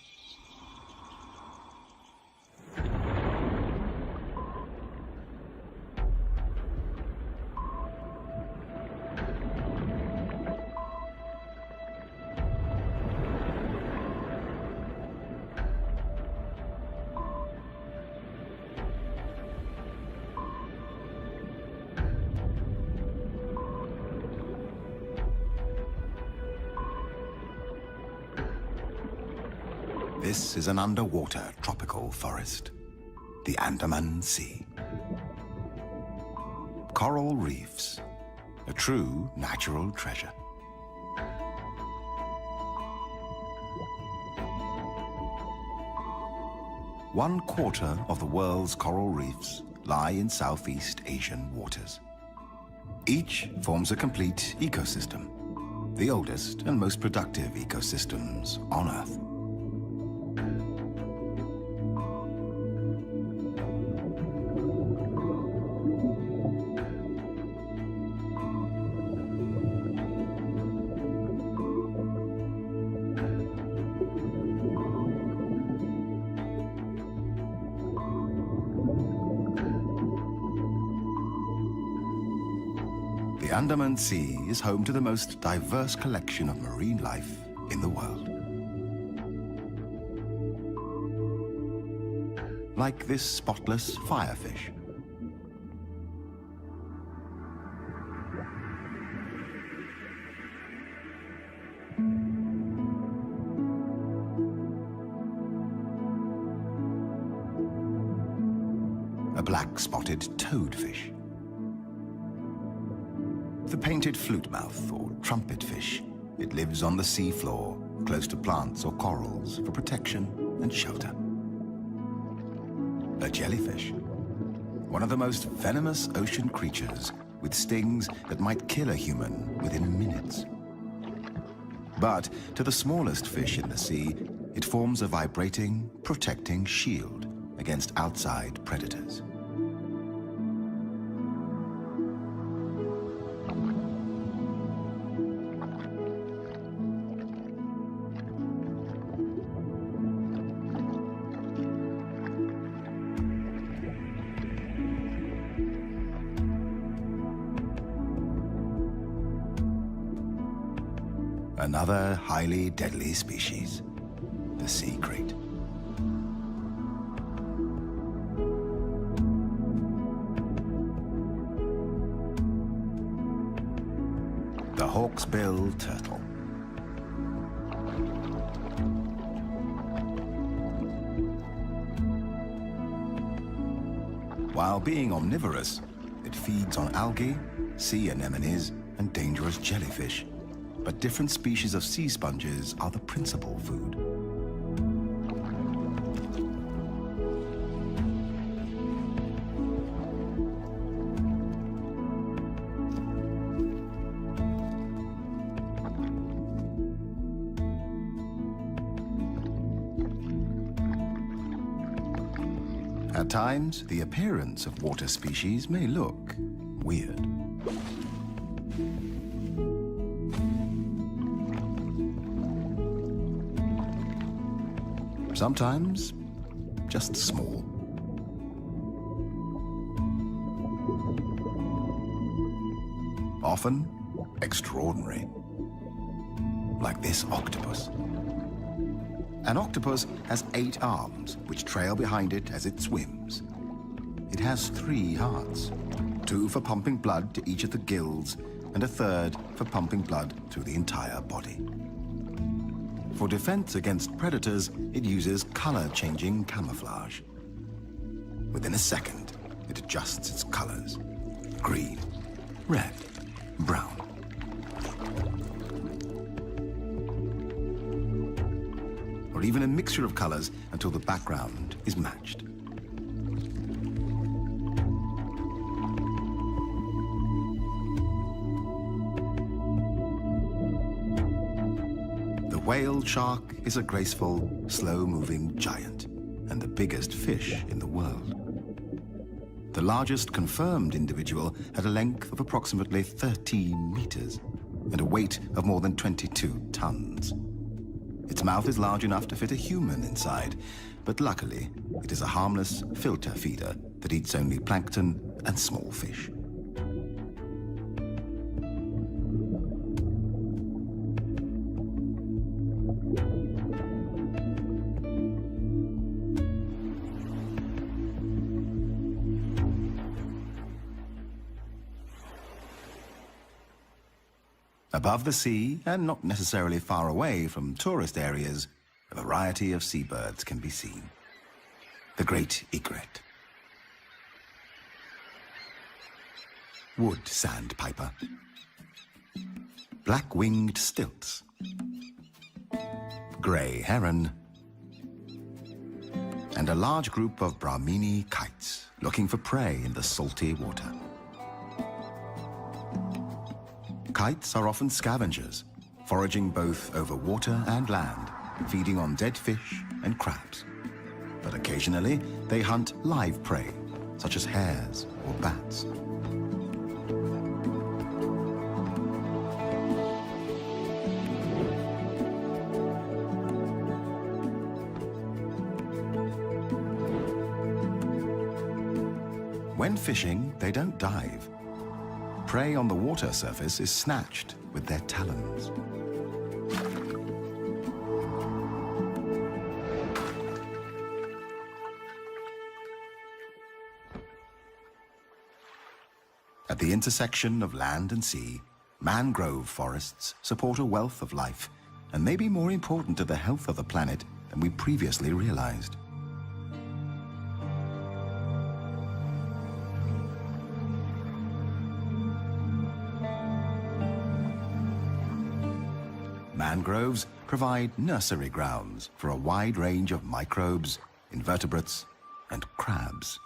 This is an underwater tropical forest, the Andaman Sea. Coral reefs, a true natural treasure. One quarter of the world's coral reefs lie in Southeast Asian waters. Each forms a complete ecosystem, the oldest and most productive ecosystems on Earth. The Andaman Sea is home to the most diverse collection of marine life in the world. Like this spotless firefish. A black-spotted toadfish. The painted flutemouth or trumpetfish. It lives on the seafloor, close to plants or corals for protection and shelter. A jellyfish, one of the most venomous ocean creatures with stings that might kill a human within minutes. But to the smallest fish in the sea, it forms a vibrating, protecting shield against outside predators. Another highly deadly species, the sea grate. The hawksbill turtle. While being omnivorous, it feeds on algae, sea anemones, and dangerous jellyfish. But different species of sea sponges are the principal food. At times, the appearance of water species may look weird. Sometimes, just small. Often, extraordinary. Like this octopus. An octopus has 8 arms, which trail behind it as it swims. It has 3 hearts, 2 for pumping blood to each of the gills, and a third for pumping blood through the entire body. For defense against predators, it uses color-changing camouflage. Within a second, it adjusts its colors. Green, red, brown. Or even a mixture of colors until the background is matched. The whale shark is a graceful, slow-moving giant and the biggest fish in the world. The largest confirmed individual had a length of approximately 13 meters and a weight of more than 22 tons. Its mouth is large enough to fit a human inside, but luckily, it is a harmless filter feeder that eats only plankton and small fish. Above the sea, and not necessarily far away from tourist areas, a variety of seabirds can be seen. The great egret, wood sandpiper, black-winged stilts, grey heron, and a large group of Brahmini kites looking for prey in the salty water. Kites are often scavengers, foraging both over water and land, feeding on dead fish and crabs. But occasionally, they hunt live prey, such as hares or bats. When fishing, they don't dive. Prey on the water surface is snatched with their talons. At the intersection of land and sea, mangrove forests support a wealth of life and may be more important to the health of the planet than we previously realized. Mangroves provide nursery grounds for a wide range of microbes, invertebrates, and crabs.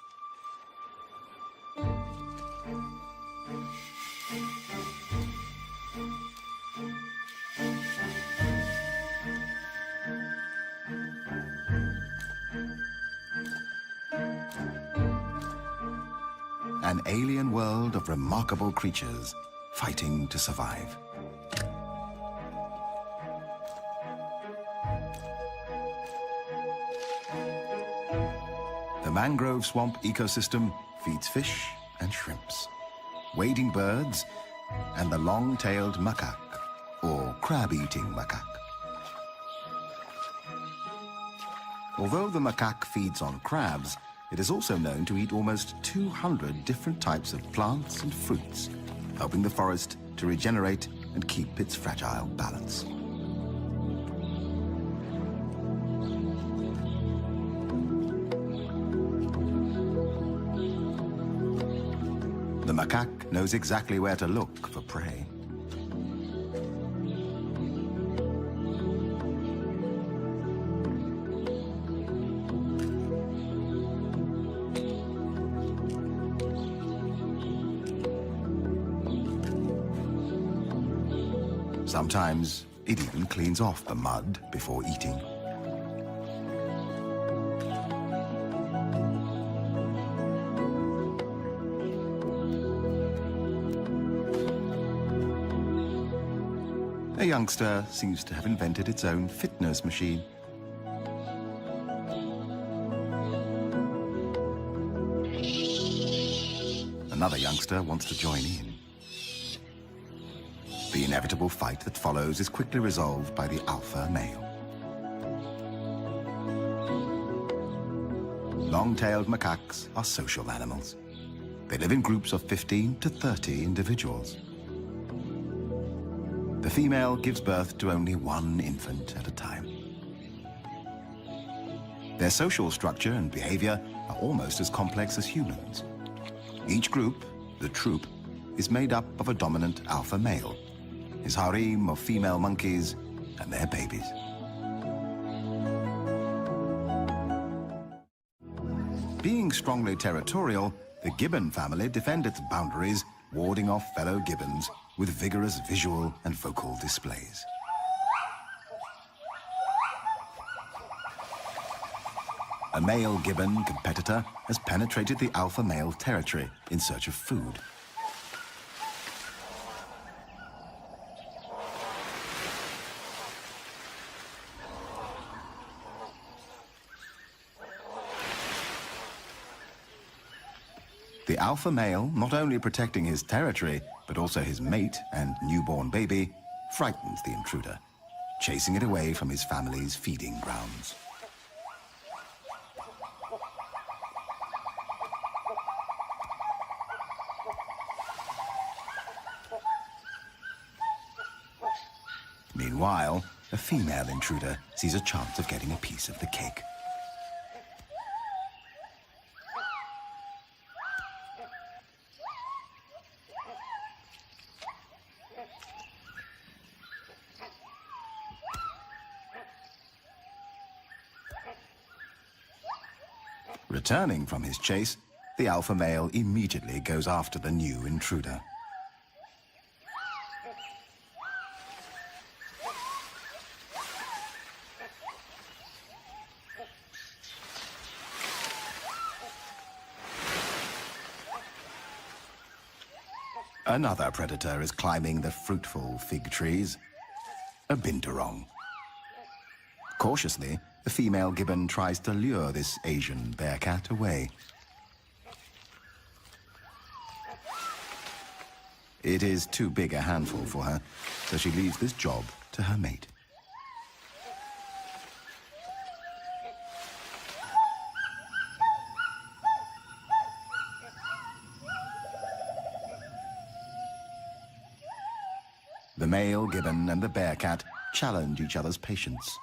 An alien world of remarkable creatures fighting to survive. The mangrove swamp ecosystem feeds fish and shrimps, wading birds, and the long-tailed macaque, or crab-eating macaque. Although the macaque feeds on crabs, it is also known to eat almost 200 different types of plants and fruits, helping the forest to regenerate and keep its fragile balance. The macaque knows exactly where to look for prey. Sometimes it even cleans off the mud before eating. A youngster seems to have invented its own fitness machine. Another youngster wants to join in. The inevitable fight that follows is quickly resolved by the alpha male. Long-tailed macaques are social animals. They live in groups of 15 to 30 individuals. The female gives birth to only one infant at a time. Their social structure and behavior are almost as complex as humans. Each group, the troop, is made up of a dominant alpha male, his harem of female monkeys, and their babies. Being strongly territorial, the gibbon family defend its boundaries, warding off fellow gibbons with vigorous visual and vocal displays. A male gibbon competitor has penetrated the alpha male territory in search of food. The alpha male, not only protecting his territory, but also his mate and newborn baby, frightens the intruder, chasing it away from his family's feeding grounds. Meanwhile, a female intruder sees a chance of getting a piece of the cake. Returning from his chase, the alpha male immediately goes after the new intruder. Another predator is climbing the fruitful fig trees, a binturong. Cautiously, the female gibbon tries to lure this Asian bearcat away. It is too big a handful for her, so she leaves this job to her mate. The male gibbon and the bearcat challenge each other's patience.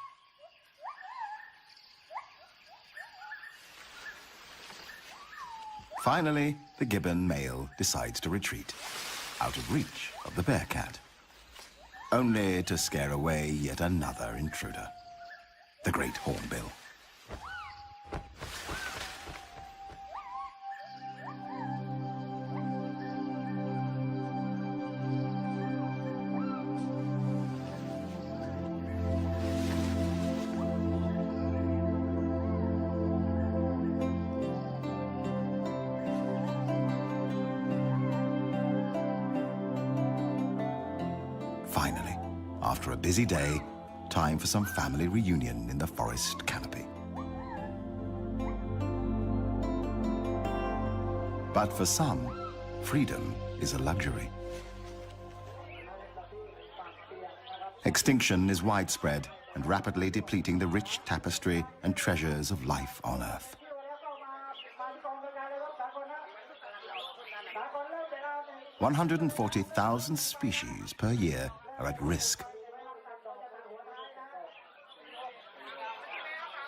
Finally, the gibbon male decides to retreat, out of reach of the bearcat, only to scare away yet another intruder, the great hornbill. Finally, after a busy day, time for some family reunion in the forest canopy. But for some, freedom is a luxury. Extinction is widespread and rapidly depleting the rich tapestry and treasures of life on Earth. 140,000 species per year are at risk.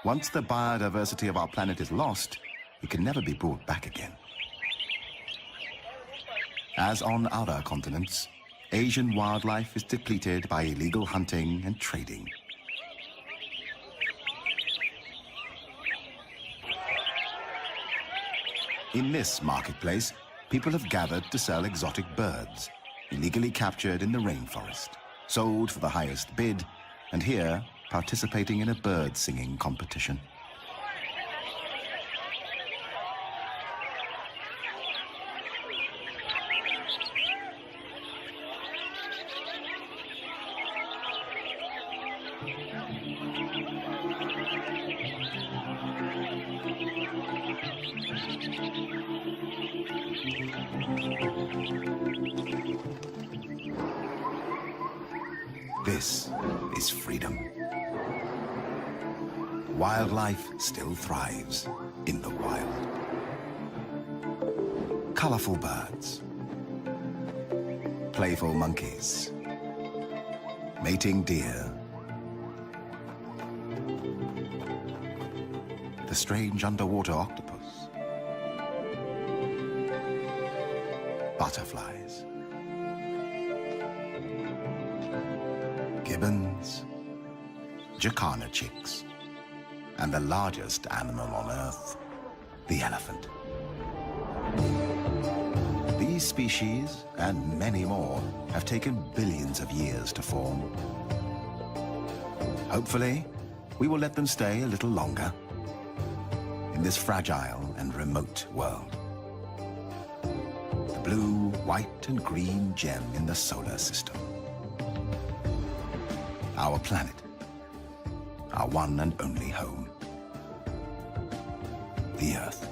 Once the biodiversity of our planet is lost, it can never be brought back again. As on other continents, Asian wildlife is depleted by illegal hunting and trading. In this marketplace, people have gathered to sell exotic birds, illegally captured in the rainforest, sold for the highest bid, and here participating in a bird singing competition. This is freedom. Wildlife still thrives in the wild. Colorful birds, playful monkeys, mating deer, the strange underwater octopus, butterflies, gibbons, jacana chicks, and the largest animal on Earth, the elephant. These species, and many more, have taken billions of years to form. Hopefully, we will let them stay a little longer in this fragile and remote world. The blue, white, and green gem in the solar system. Our planet, our one and only home, the Earth.